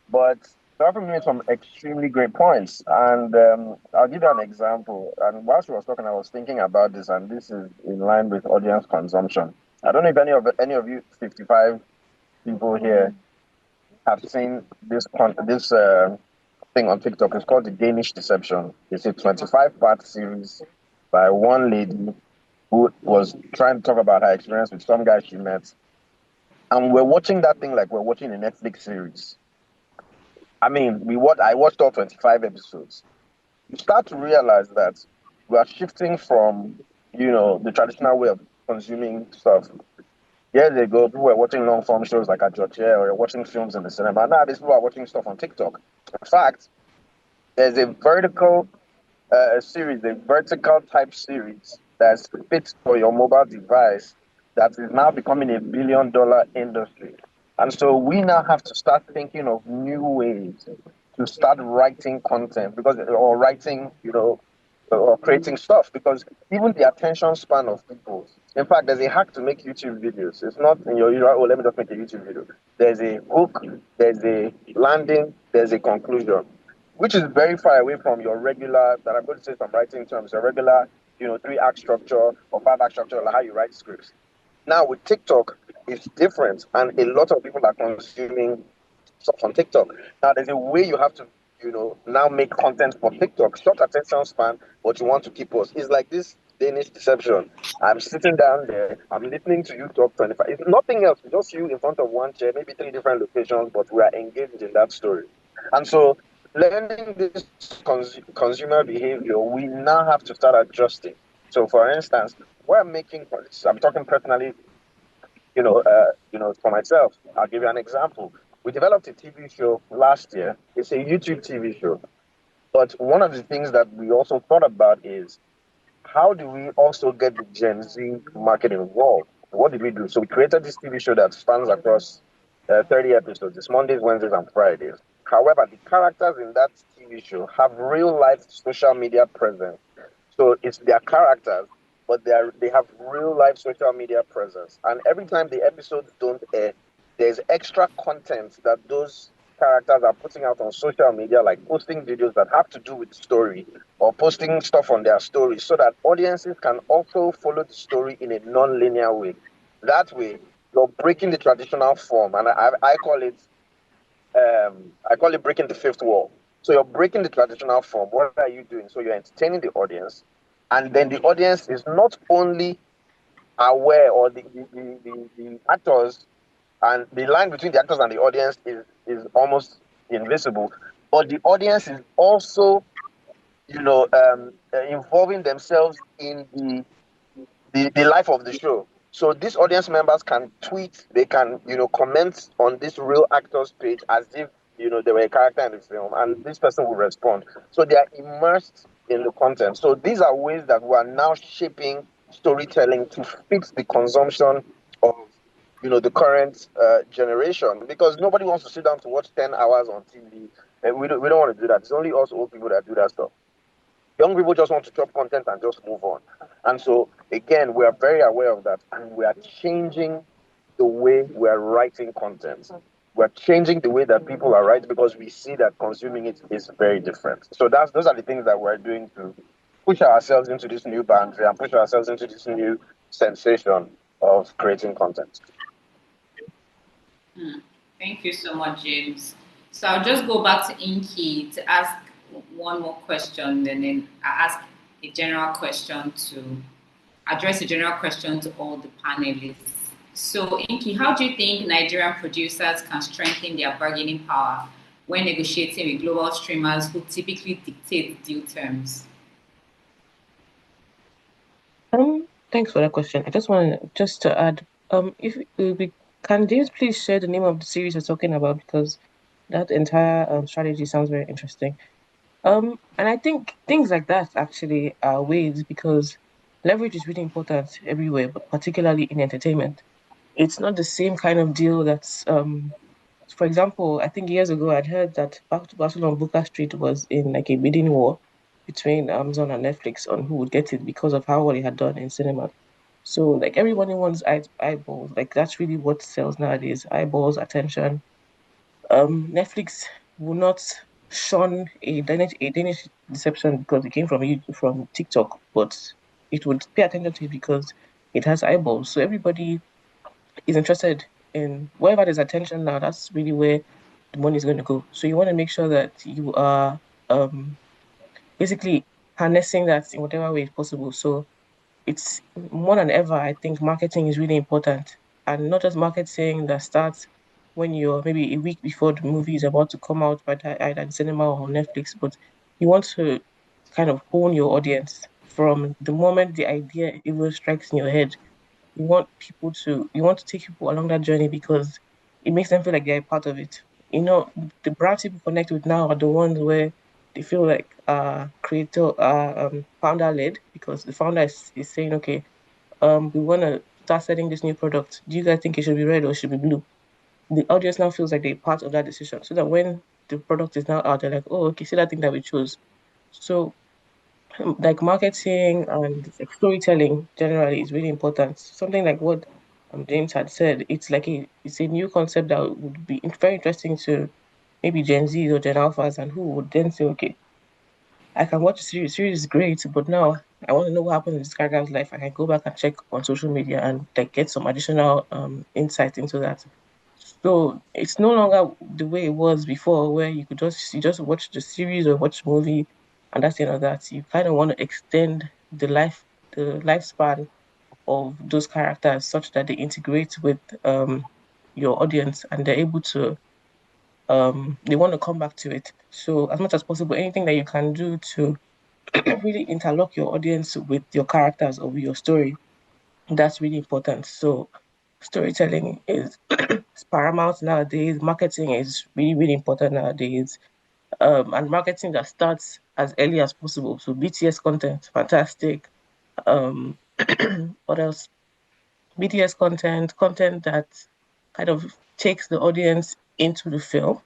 But Solafunmi made some extremely great points. And I'll give you an example. And while she was talking, I was thinking about this, and this is in line with audience consumption. I don't know if any of you 55 people here have seen this thing on TikTok. It's called The Danish Deception. It's a 25-part series by one lady who was trying to talk about her experience with some guy she met. And we're watching that thing like we're watching a Netflix series. I mean, I watched all 25 episodes. You start to realize that we are shifting from, the traditional way of consuming stuff. Years ago, people were watching long-form shows like Ajoche or watching films in the cinema. Now, these people are watching stuff on TikTok. In fact, there's a vertical type series that's fit for your mobile device that is now becoming a billion-dollar industry. And so we now have to start thinking of new ways to start writing content or creating stuff, because even the attention span of people. In fact, there's a hack to make YouTube videos. It's not in your usual, let me just make a YouTube video. There's a hook, there's a landing, there's a conclusion, which is very far away from your regular, that I'm going to say some writing terms, your regular, 3-act structure or 5-act structure, like how you write scripts. Now with TikTok, it's different, and a lot of people are consuming stuff on TikTok. Now there's a way you have to, now make content for TikTok, short attention span, but you want to keep us. It's like this Danish Deception. I'm sitting down there, I'm listening to you talk 25. It's nothing else, it's just you in front of one chair, maybe 3 different locations, but we are engaged in that story. And so learning this consumer behavior, we now have to start adjusting. So for instance, I'm talking personally, for myself. I'll give you an example. We developed a TV show last year. It's a YouTube TV show. But one of the things that we also thought about is how do we also get the Gen Z market involved? What did we do? So we created this TV show that spans across 30 episodes. It's Mondays, Wednesdays, and Fridays. However, the characters in that TV show have real life social media presence. So it's their characters, but they have real life social media presence. And every time the episodes don't air, there's extra content that those characters are putting out on social media, like posting videos that have to do with the story or posting stuff on their stories so that audiences can also follow the story in a non-linear way. That way, you're breaking the traditional form, and I call it breaking the fifth wall. So you're breaking the traditional form. What are you doing? So you're entertaining the audience, and then the audience is not only aware, or the actors, and the line between the actors and the audience is almost invisible, but the audience is also, involving themselves in the life of the show. So these audience members can tweet, they can, comment on this real actor's page as if, they were a character in the film, and this person will respond. So they are immersed in the content. So these are ways that we are now shaping storytelling to fit the consumption of, the current generation, because nobody wants to sit down to watch 10 hours on TV. And we don't want to do that. It's only us old people that do that stuff. Young people just want to chop content and just move on. And so, again, we are very aware of that, and we are changing the way we are writing content. We're changing the way that people are writing because we see that consuming it is very different. So those are the things that we're doing to push ourselves into this new boundary and push ourselves into this new sensation of creating content. Thank you so much, James. So I'll just go back to Inky to ask one more question, and then I ask a general question to address a general question to all the panelists. So, Inky, how do you think Nigerian producers can strengthen their bargaining power when negotiating with global streamers who typically dictate deal terms? Thanks for that question. I just want to add, if we can, James please share the name of the series you're talking about, because that entire strategy sounds very interesting. And I think things like that actually are ways, because leverage is really important everywhere, but particularly in entertainment. It's not the same kind of deal that's, for example, I think years ago I'd heard that Back to Battle on Booker Street was in like a bidding war between Amazon and Netflix on who would get it because of how well it had done in cinema. So like everybody wants eyeballs. Like that's really what sells nowadays: eyeballs, attention. Netflix will not shun a Danish deception because it came from TikTok, but it would pay attention to it because it has eyeballs. So everybody is interested in wherever there's attention now. That's really where the money is going to go. So you want to make sure that you are basically harnessing that in whatever way possible. So it's more than ever, I think marketing is really important, and not just marketing that starts when you're maybe a week before the movie is about to come out by either in cinema or on Netflix, but you want to kind of hone your audience from the moment the idea even strikes in your head. You want to take people along that journey because it makes them feel like they're a part of it. The brands people connect with now are the ones where they feel like creator founder led, because the founder is saying, okay, we want to start selling this new product. Do you guys think it should be red or should be blue? The audience now feels like they're part of that decision, so that when the product is now out, they're like, oh, okay, see that thing that we chose. So like marketing and like storytelling generally is really important. Something like what James had said, it's a new concept that would be very interesting to maybe Gen Z or Gen Alphas, and who would then say, okay, I can watch the series. Series is great, but now I want to know what happened in this character's life. I can go back and check on social media and like get some additional insight into that. So it's no longer the way it was before, where you just watch the series or watch the movie, and that's the end of that. You kind of want to extend the lifespan of those characters such that they integrate with your audience, and they're able to they want to come back to it. So as much as possible, anything that you can do to really interlock your audience with your characters or with your story, that's really important. So storytelling is paramount nowadays. Marketing is really, really important nowadays. And marketing that starts as early as possible. So BTS content, fantastic. What else? BTS content that kind of takes the audience into the film.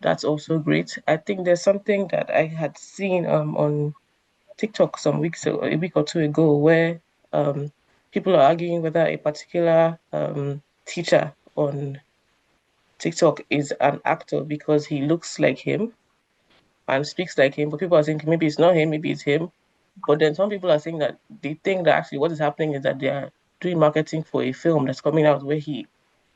That's also great. I think there's something that I had seen on TikTok a week or two ago, where um, people are arguing whether a particular teacher on TikTok is an actor because he looks like him and speaks like him. But people are saying maybe it's not him, maybe it's him. But then some people are saying that they think that actually what is happening is that they are doing marketing for a film that's coming out where he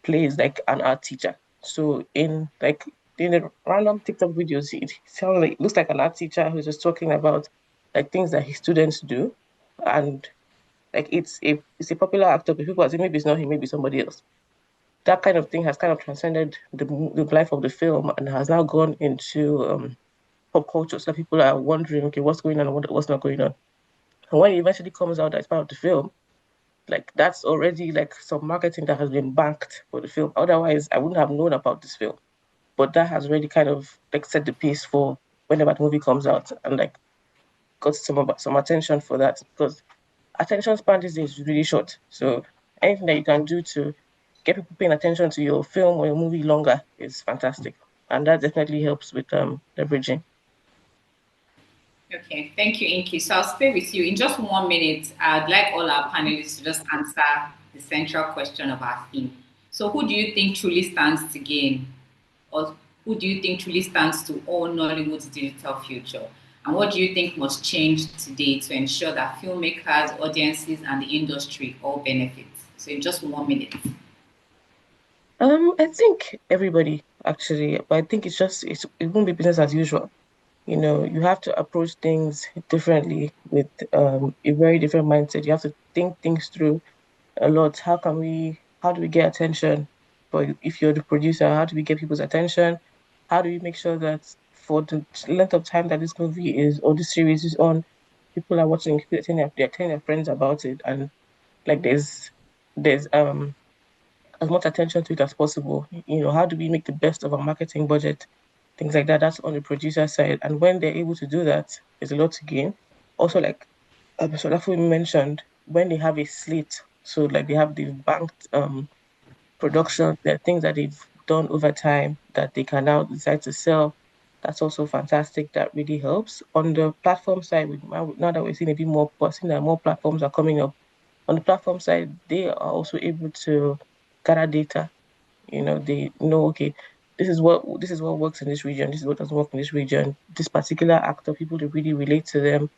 plays like an art teacher. So in the random TikTok videos, it sounds like looks like an art teacher who's just talking about like things that his students do, and like it's a popular actor, but people are saying maybe it's not him, maybe somebody else. That kind of thing has kind of transcended the life of the film and has now gone into pop culture. So people are wondering, okay, what's going on, and what's not going on. And when it eventually comes out as part of the film, like that's already like some marketing that has been banked for the film. Otherwise, I wouldn't have known about this film. But that has really kind of like set the pace for whenever the movie comes out, and like got some attention for that, because attention span these days is really short. So anything that you can do to get people paying attention to your film or your movie longer is fantastic, and that definitely helps with leveraging. Okay, thank you, Inky. So I'll stay with you. In just 1 minute, I'd like all our panelists to just answer the central question of our theme. So who do you think truly stands to gain? Or who do you think truly stands to own Nollywood's digital future? And what do you think must change today to ensure that filmmakers, audiences, and the industry all benefit? So in just 1 minute. I think everybody actually, but I think it won't be business as usual. You know, you have to approach things differently with a very different mindset. You have to think things through a lot. How do we get attention? But if you're the producer, how do we get people's attention? How do we make sure that for the length of time that this movie is or this series is on, people are watching, people are they're telling their friends about it, and like there's as much attention to it as possible. You know, how do we make the best of our marketing budget? Things like that. That's on the producer side. And when they're able to do that, there's a lot to gain. Also, like Solafunmi mentioned, when they have a slate, so like they have the banked production, there are things that they've done over time that they can now decide to sell. That's also fantastic. That really helps. On the platform side, now that we're seeing a bit more, we're seeing that more platforms are coming up. On the platform side, they are also able to gather data. You know, they know, okay, this is what works in this region, this is what doesn't work in this region. This particular actor, people to really relate to them.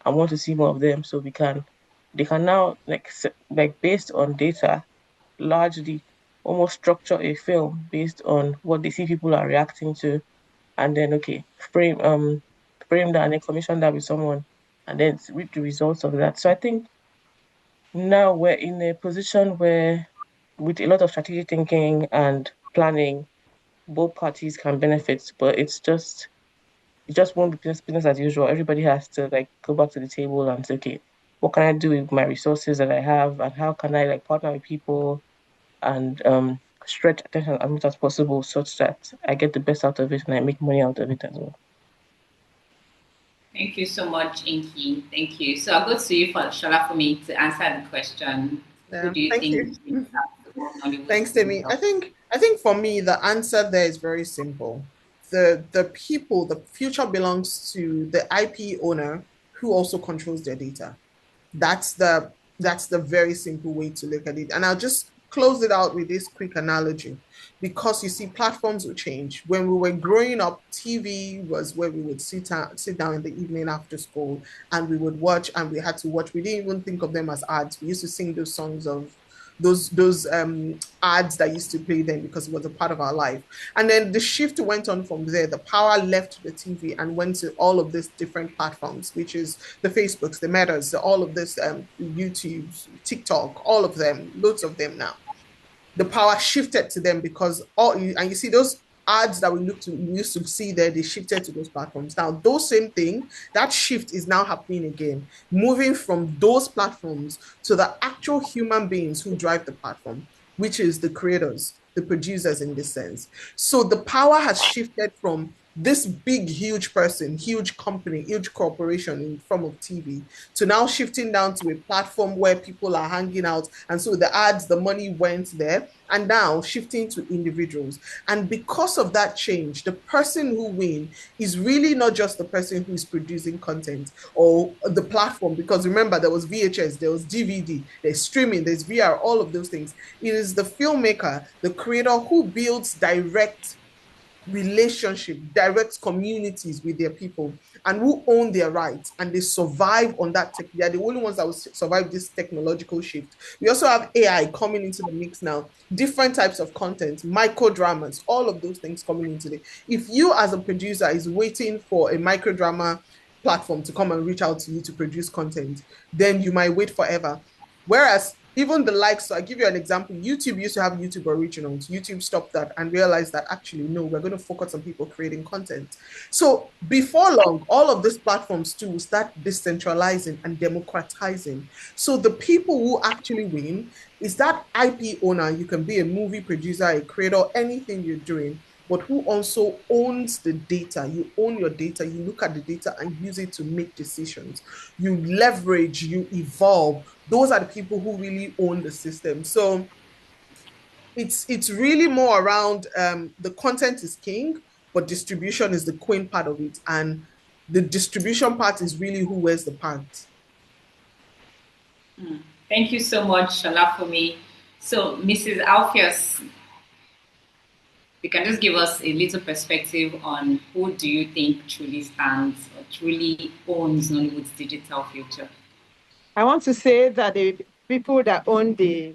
I want to see more of them, so they can now like based on data, largely almost structure a film based on what they see people are reacting to, and then okay, frame that and then commission that with someone, and then reap the results of that. So I think now we're in a position where, with a lot of strategic thinking and planning, both parties can benefit, but it just won't be business as usual. Everybody has to like go back to the table and say, okay, what can I do with my resources that I have, and how can I like partner with people and stretch attention as much as possible, such that I get the best out of it and I make money out of it as well. Thank you so much, Inky. Thank you. So I'll go to you, Sholafumi, to answer the question. Who do you Thank think? you. Thanks, Temi. I think for me the answer there is very simple. The future belongs to the IP owner who also controls their data. That's the very simple way to look at it. And I'll just close it out with this quick analogy, because you see platforms will change. When we were growing up, TV was where we would sit down in the evening after school and we would watch, and we had to watch. We didn't even think of them as ads. We used to sing those songs of those ads that used to play then, because it was a part of our life. And then the shift went on from there. The power left the TV and went to all of these different platforms, which is the Facebooks, the Metas, all of this, YouTubes, TikTok, all of them, loads of them now. The power shifted to them because you see those ads that we used to see there, they shifted to those platforms. Now, those same thing, that shift is now happening again, moving from those platforms to the actual human beings who drive the platform, which is the creators, the producers in this sense. So the power has shifted from this big, huge person, huge company, huge corporation in form of TV, to now shifting down to a platform where people are hanging out. And so the ads, the money went there, and now shifting to individuals. And because of that change, the person who win is really not just the person who is producing content or the platform, because remember, there was VHS, there was DVD, there's streaming, there's VR, all of those things. It is the filmmaker, the creator who builds direct relationship, direct communities with their people, and who own their rights, and they survive on that tech. They're the only ones that will survive this technological shift. We also have AI coming into the mix now, different types of content, micro dramas, all of those things coming into it. If you as a producer is waiting for a micro drama platform to come and reach out to you to produce content, then you might wait forever. Whereas even the likes, so I give you an example. YouTube used to have YouTube originals. YouTube stopped that and realized that actually, no, we're going to focus on people creating content. So before long, all of these platforms too will start decentralizing and democratizing. So the people who actually win is that IP owner. You can be a movie producer, a creator, anything you're doing, but who also owns the data. You own your data, you look at the data and use it to make decisions. You leverage, you evolve. Those are the people who really own the system. So it's really more around the content is king, but distribution is the queen part of it. And the distribution part is really who wears the pants. Thank you so much, Sholafumi. So, Mrs. Alpheus, you can just give us a little perspective on who do you think truly stands or truly owns Nollywood's digital future? I want to say that the people that own the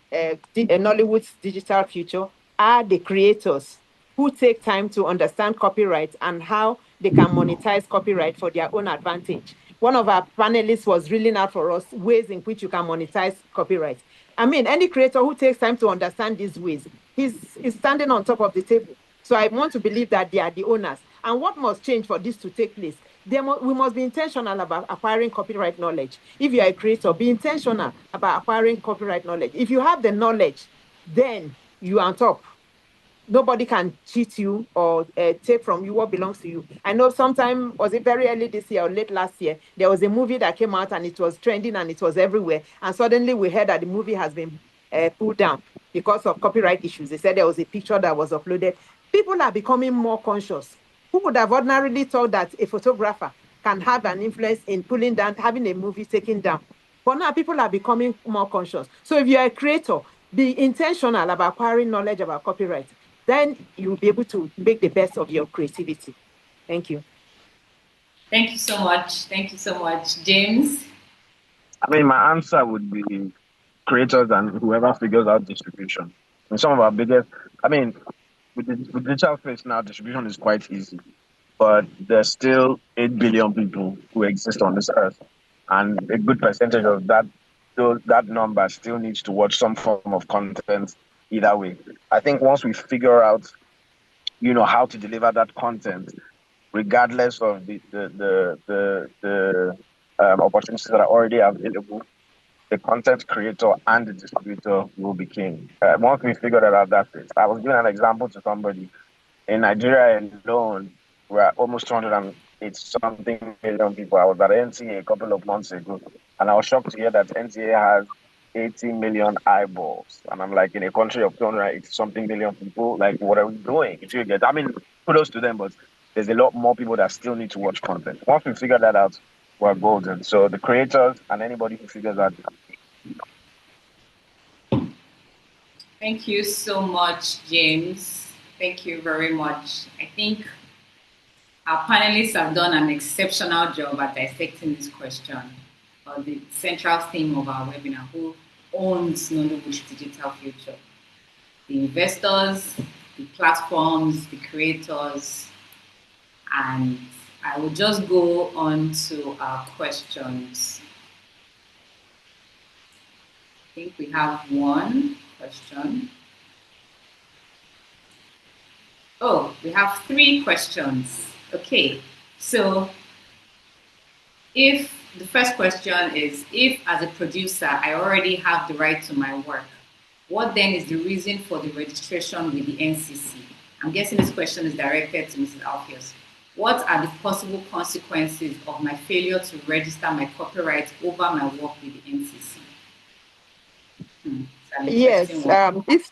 Nollywood's digital future are the creators who take time to understand copyright and how they can monetize copyright for their own advantage. One of our panelists was reeling out for us ways in which you can monetize copyright. I mean, any creator who takes time to understand these ways, he's standing on top of the table. So I want to believe that they are the owners. And what must change for this to take place? We must be intentional about acquiring copyright knowledge. If you are a creator, be intentional about acquiring copyright knowledge. If you have the knowledge, then you are on top. Nobody can cheat you or take from you what belongs to you. I know sometime, was it very early this year or late last year, there was a movie that came out and it was trending and it was everywhere. And suddenly we heard that the movie has been pulled down because of copyright issues. They said there was a picture that was uploaded. People are becoming more conscious. Who would have ordinarily thought that a photographer can have an influence in pulling down, having a movie taken down? But now people are becoming more conscious. So if you're a creator, be intentional about acquiring knowledge about copyright. Then you'll be able to make the best of your creativity. Thank you. Thank you so much. Thank you so much. James? I mean, my answer would be creators and whoever figures out distribution. And some of our biggest, I mean, with digital space now, distribution is quite easy, but there's still 8 billion people who exist on this earth. And a good percentage of that number still needs to watch some form of content either way. I think once we figure out, how to deliver that content, regardless of the opportunities that are already available, the content creator and the distributor will be king. Once we figure that out, that's it. I was giving an example to somebody. In Nigeria alone, we're at almost 280 something million people. I was at NTA a couple of months ago, and I was shocked to hear that NTA has 80 million eyeballs. And I'm like, in a country of 280 something million people, like, what are we doing? If you get, I mean, kudos to them, but there's a lot more people that still need to watch content. Once we figure that out, we're golden. So the creators and anybody who figures that out. Thank you so much, James. Thank you very much. I think our panelists have done an exceptional job at dissecting this question, or the central theme of our webinar: who owns Nollywood's digital future? The investors, the platforms, the creators. And I will just go on to our questions. I think we have one question. Oh, we have 3 questions. Okay, so if the first question is, if as a producer I already have the right to my work, what then is the reason for the registration with the NCC? I'm guessing this question is directed to Mrs. Alpheus. What are the possible consequences of my failure to register my copyright over my work with the NCC? Yes,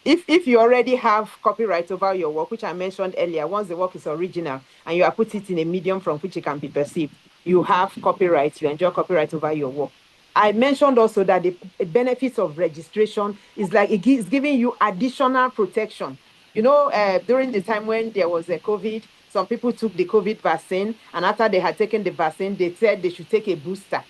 if you already have copyright over your work, which I mentioned earlier, once the work is original and you are put it in a medium from which it can be perceived, you have copyright, you enjoy copyright over your work. I mentioned also that the benefits of registration is like it's giving you additional protection. You know, during the time when there was a COVID, some people took the COVID vaccine, and after they had taken the vaccine, they said they should take a booster.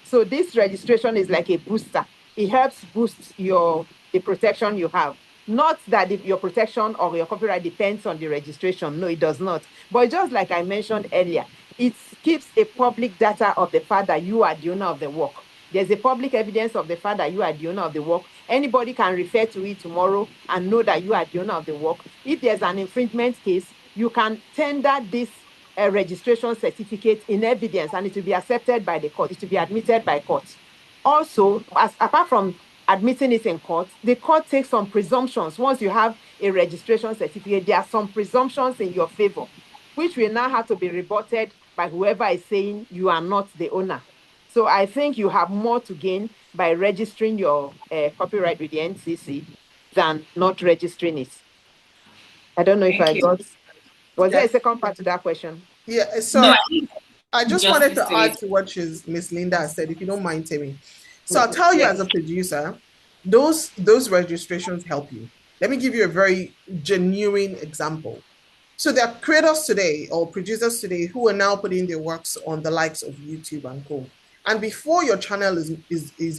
So this registration is like a booster. It helps boost the protection you have. Not that your protection or your copyright depends on the registration. No, it does not. But just like I mentioned earlier, it keeps a public data of the fact that you are the owner of the work. There's a public evidence of the fact that you are the owner of the work. Anybody can refer to it tomorrow and know that you are the owner of the work. If there's an infringement case, you can tender this registration certificate in evidence, and it will be accepted by the court. It will be admitted by court. Also, apart from admitting it in court, the court takes some presumptions. Once you have a registration certificate, there are some presumptions in your favor, which will now have to be rebutted by whoever is saying you are not the owner. So I think you have more to gain by registering your copyright with the NCC than not registering it. I don't know if I got... Was there a second part to that question? Yeah, so no, I just wanted to add to what Miss Linda said, if you don't mind, Temi. So I'll tell you, as a producer, those registrations help you. Let me give you a very genuine example. So there are creators today or producers today who are now putting their works on the likes of YouTube and co. And before your channel is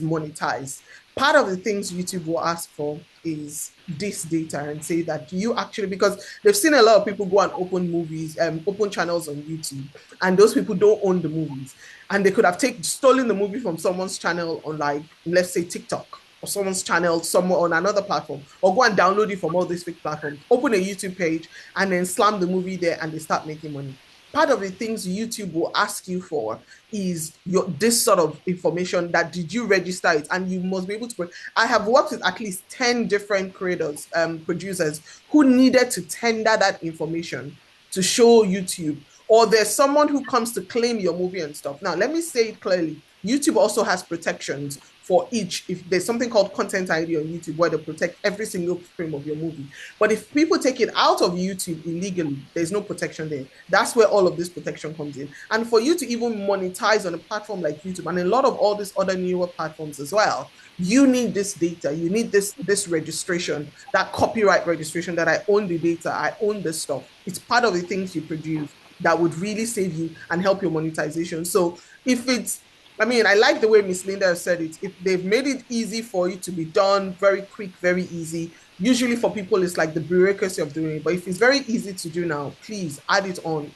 monetized, part of the things YouTube will ask for is this data and say that you actually, because they've seen a lot of people go and open movies, open channels on YouTube, and those people don't own the movies. And they could have stolen the movie from someone's channel on, like, let's say TikTok, or someone's channel somewhere on another platform, or go and download it from all these fake platforms, open a YouTube page, and then slam the movie there, and they start making money. Part of the things YouTube will ask you for is this sort of information, that did you register it? And you must be able to. I have worked with at least 10 different creators, producers, who needed to tender that information to show YouTube. Or there's someone who comes to claim your movie and stuff. Now, let me say it clearly. YouTube also has protections for each. If there's something called content ID on YouTube where they protect every single frame of your movie. But if people take it out of YouTube illegally, there's no protection there. That's where all of this protection comes in. And for you to even monetize on a platform like YouTube and a lot of all these other newer platforms as well, you need this data. You need this registration, that copyright registration, that I own the data, I own this stuff. It's part of the things you produce that would really save you and help your monetization. So if it's, I mean, I like the way Miss Linda said it. If they've made it easy for it to be done, very quick, very easy. Usually for people, it's like the bureaucracy of doing it. But if it's very easy to do now, please add it on.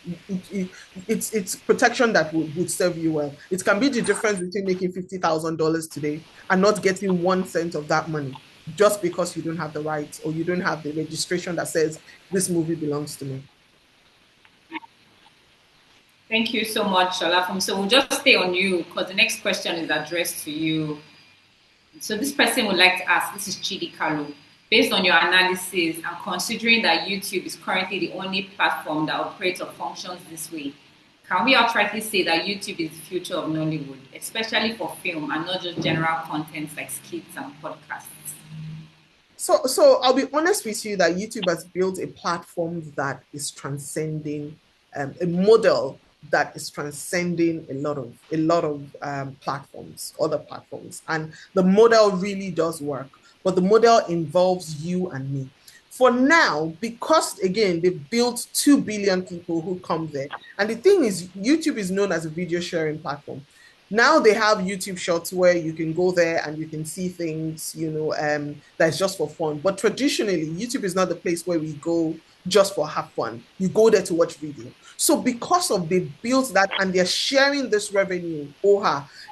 It's protection that would serve you well. It can be the difference between making $50,000 today and not getting 1 cent of that money, just because you don't have the rights or you don't have the registration that says this movie belongs to me. Thank you so much, Sholafum. So we'll just stay on you because the next question is addressed to you. So this person would like to ask, this is Chidi Kalu, based on your analysis and considering that YouTube is currently the only platform that operates or functions this way, can we outrightly say that YouTube is the future of Nollywood, especially for film and not just general content like skits and podcasts? So I'll be honest with you that YouTube has built a platform that is transcending, a model that is transcending a lot of platforms, other platforms. And the model really does work, but the model involves you and me. For now, because again, they've built 2 billion people who come there. And the thing is, YouTube is known as a video sharing platform. Now they have YouTube Shorts where you can go there and you can see things, that's just for fun. But traditionally, YouTube is not the place where we go just for have fun. You go there to watch video. So because of they built that and they're sharing this revenue,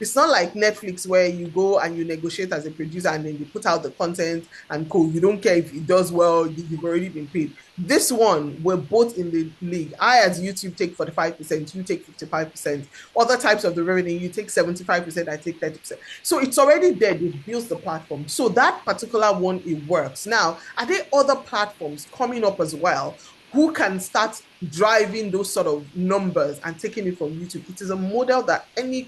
it's not like Netflix where you go and you negotiate as a producer and then you put out the content and cool. You don't care if it does well, you've already been paid. This one, we're both in the league. I, as YouTube, take 45%, you take 55%. Other types of the revenue, you take 75%, I take 30%. So it's already there, they've built the platform. So that particular one, it works. Now, are there other platforms coming up as well? who can start driving those sort of numbers and taking it from YouTube. It is a model that any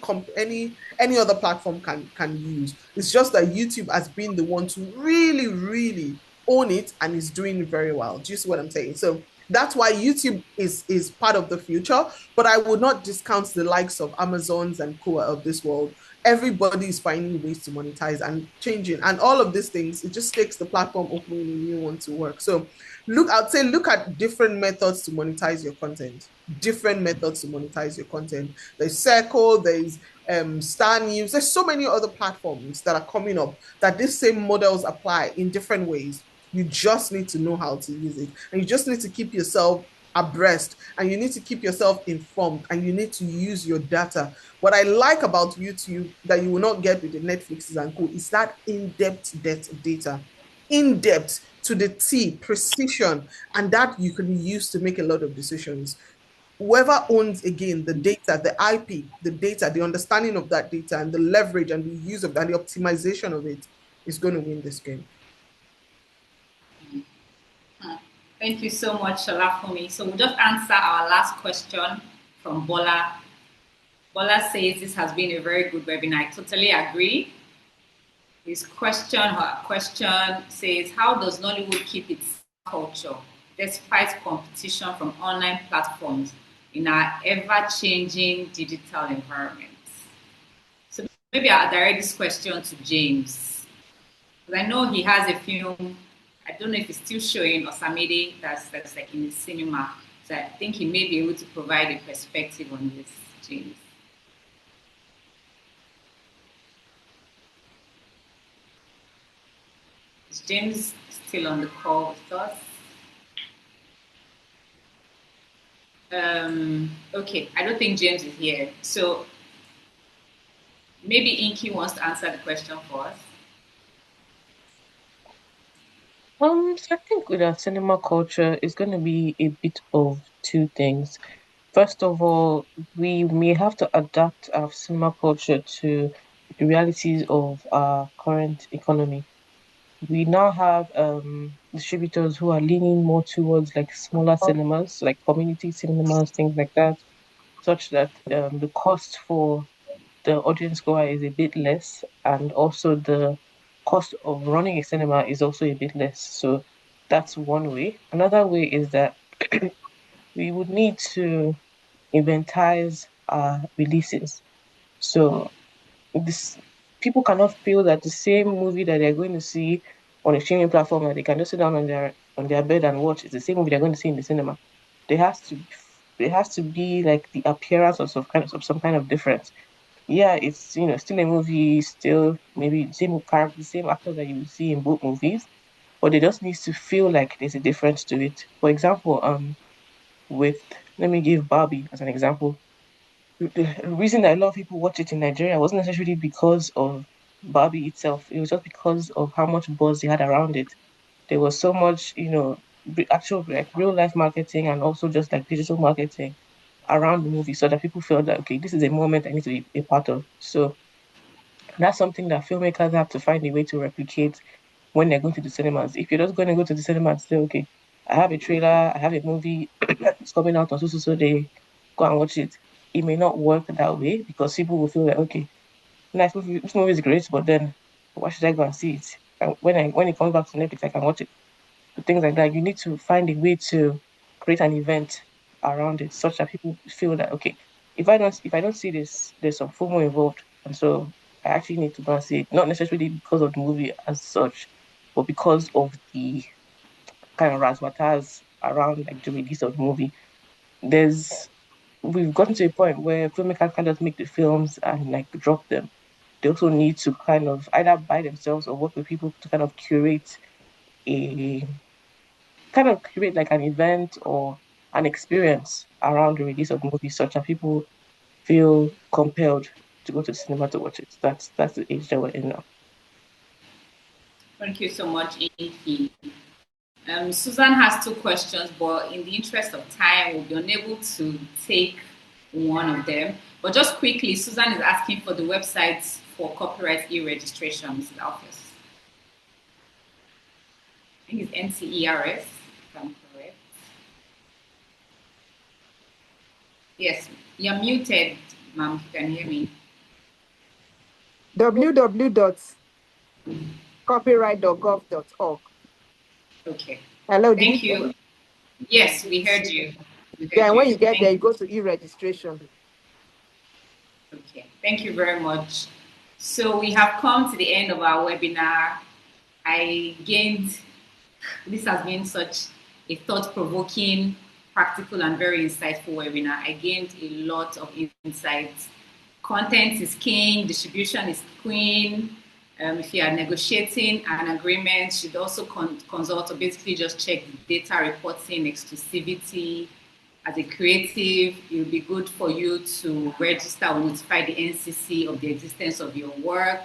other platform can use. It's just that YouTube has been the one to really, really own it and is doing it very well. Do you see what I'm saying? So that's why YouTube is part of the future, but I would not discount the likes of Amazons and Koa of this world. Everybody is finding ways to monetize and changing, and all of these things. It just takes the platform opening a new one to work. So I'd say look at different methods to monetize your content. Different methods to monetize your content. There's Circle, there's Star News. There's so many other platforms that are coming up that these same models apply in different ways. You just need to know how to use it, and you just need to keep yourself abreast, and you need to keep yourself informed, and you need to use your data. What I like about YouTube that you will not get with the Netflixes and co is that in-depth data, in-depth to the T, precision, and that you can use to make a lot of decisions. Whoever owns again the data, the IP, the data, the understanding of that data, and the leverage and the use of that, the optimization of it is going to win this game. Thank you so much, Sholafumi. So we'll just answer our last question from Bola. Bola says this has been a very good webinar. I totally agree. Her question says, how does Nollywood keep its culture despite competition from online platforms in our ever-changing digital environment? So maybe I'll direct this question to James, because I know he has a film. I don't know if it's still showing Osamide that's like in the cinema. So I think he may be able to provide a perspective on this, James. Is James still on the call with us? Okay, I don't think James is here. So maybe Inky wants to answer the question for us. So I think with our cinema culture, it's going to be a bit of two things. First of all, we may have to adapt our cinema culture to the realities of our current economy. We now have distributors who are leaning more towards like smaller cinemas, like community cinemas, things like that, such that the cost for the audience goer is a bit less, and also the cost of running a cinema is also a bit less. So that's one way. Another way is that we would need to inventize our releases. So this people cannot feel that the same movie that they're going to see on a streaming platform that they can just sit down on their bed and watch is the same movie they're going to see in the cinema. There has to be like the appearance of some kind of difference. Yeah, it's still a movie, still maybe the same character, the same actor that you see in both movies, but it just needs to feel like there's a difference to it. For example, with let me give Barbie as an example. The reason that a lot of people watch it in Nigeria wasn't necessarily because of Barbie itself. It was just because of how much buzz they had around it. There was so much, actual like real life marketing and also just like digital marketing around the movie, so that people felt that okay, this is a moment I need to be a part of. So that's something that filmmakers have to find a way to replicate when they're going to the cinemas. If you're just going to go to the cinema and say, okay, I have a trailer, I have a movie, it's coming out on so day, go and watch it. It may not work that way because people will feel like, okay, nice movie, this movie is great, but then why should I go and see it? And when it comes back to Netflix, I can watch it. So things like that. You need to find a way to create an event around it such that people feel that okay, if I don't see this, there's some FOMO involved. And so I actually need to go and see it. Not necessarily because of the movie as such, but because of the kind of razzmatazz around like the release of the movie. There's We've gotten to a point where filmmakers can't just make the films and like drop them. They also need to kind of either buy themselves or work with people to a kind of create like an event or an experience around the release of the movie such that people feel compelled to go to the cinema to watch it. That's the age that we're in now. Thank you so much, Inky. Susan has two questions, but in the interest of time, we'll be unable to take one of them. But just quickly, Susan is asking for the websites for copyright e-registration, Mrs. Alphys. I think it's NCERS, if I'm correct. Yes, you're muted, ma'am. You can hear me. www.copyright.gov.org. Okay. Hello, did you? Thank you. Yes, we heard you. We Yeah, heard and when you. you get there, Thank you go to e-registration. Okay. Thank you very much. So we have come to the end of our webinar. This has been such a thought-provoking, practical, and very insightful webinar. I gained a lot of insights. Content is king, distribution is queen. If you are negotiating an agreement, you should also consult or basically just check the data reporting, exclusivity. As a creative, it will be good for you to register or notify the NCC of the existence of your work.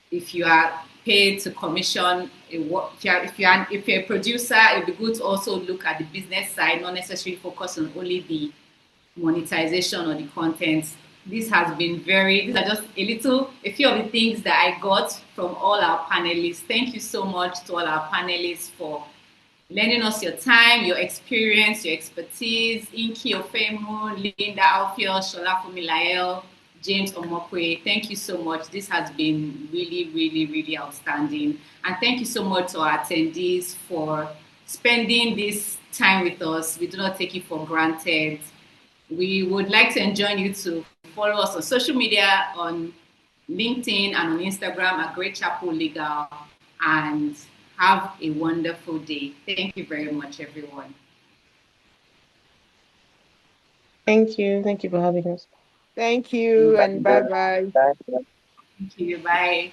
If you are paid to commission a work, if you're a producer, it would be good to also look at the business side, not necessarily focus on only the monetization or the content. These are just a few of the things that I got from all our panelists. Thank you so much to all our panelists for lending us your time, your experience, your expertise. Inky Ofeimun, Linda Alfiel, Sholafumi Laelle, James Omokwe, thank you so much. This has been really, really, really outstanding. And thank you so much to our attendees for spending this time with us. We do not take it for granted. We would like to enjoin you to follow us on social media, on LinkedIn and on Instagram at Great Chapel Legal, and have a wonderful day. Thank you very much, everyone. Thank you. Thank you for having us. Thank you, and bye-bye. Thank you. Bye.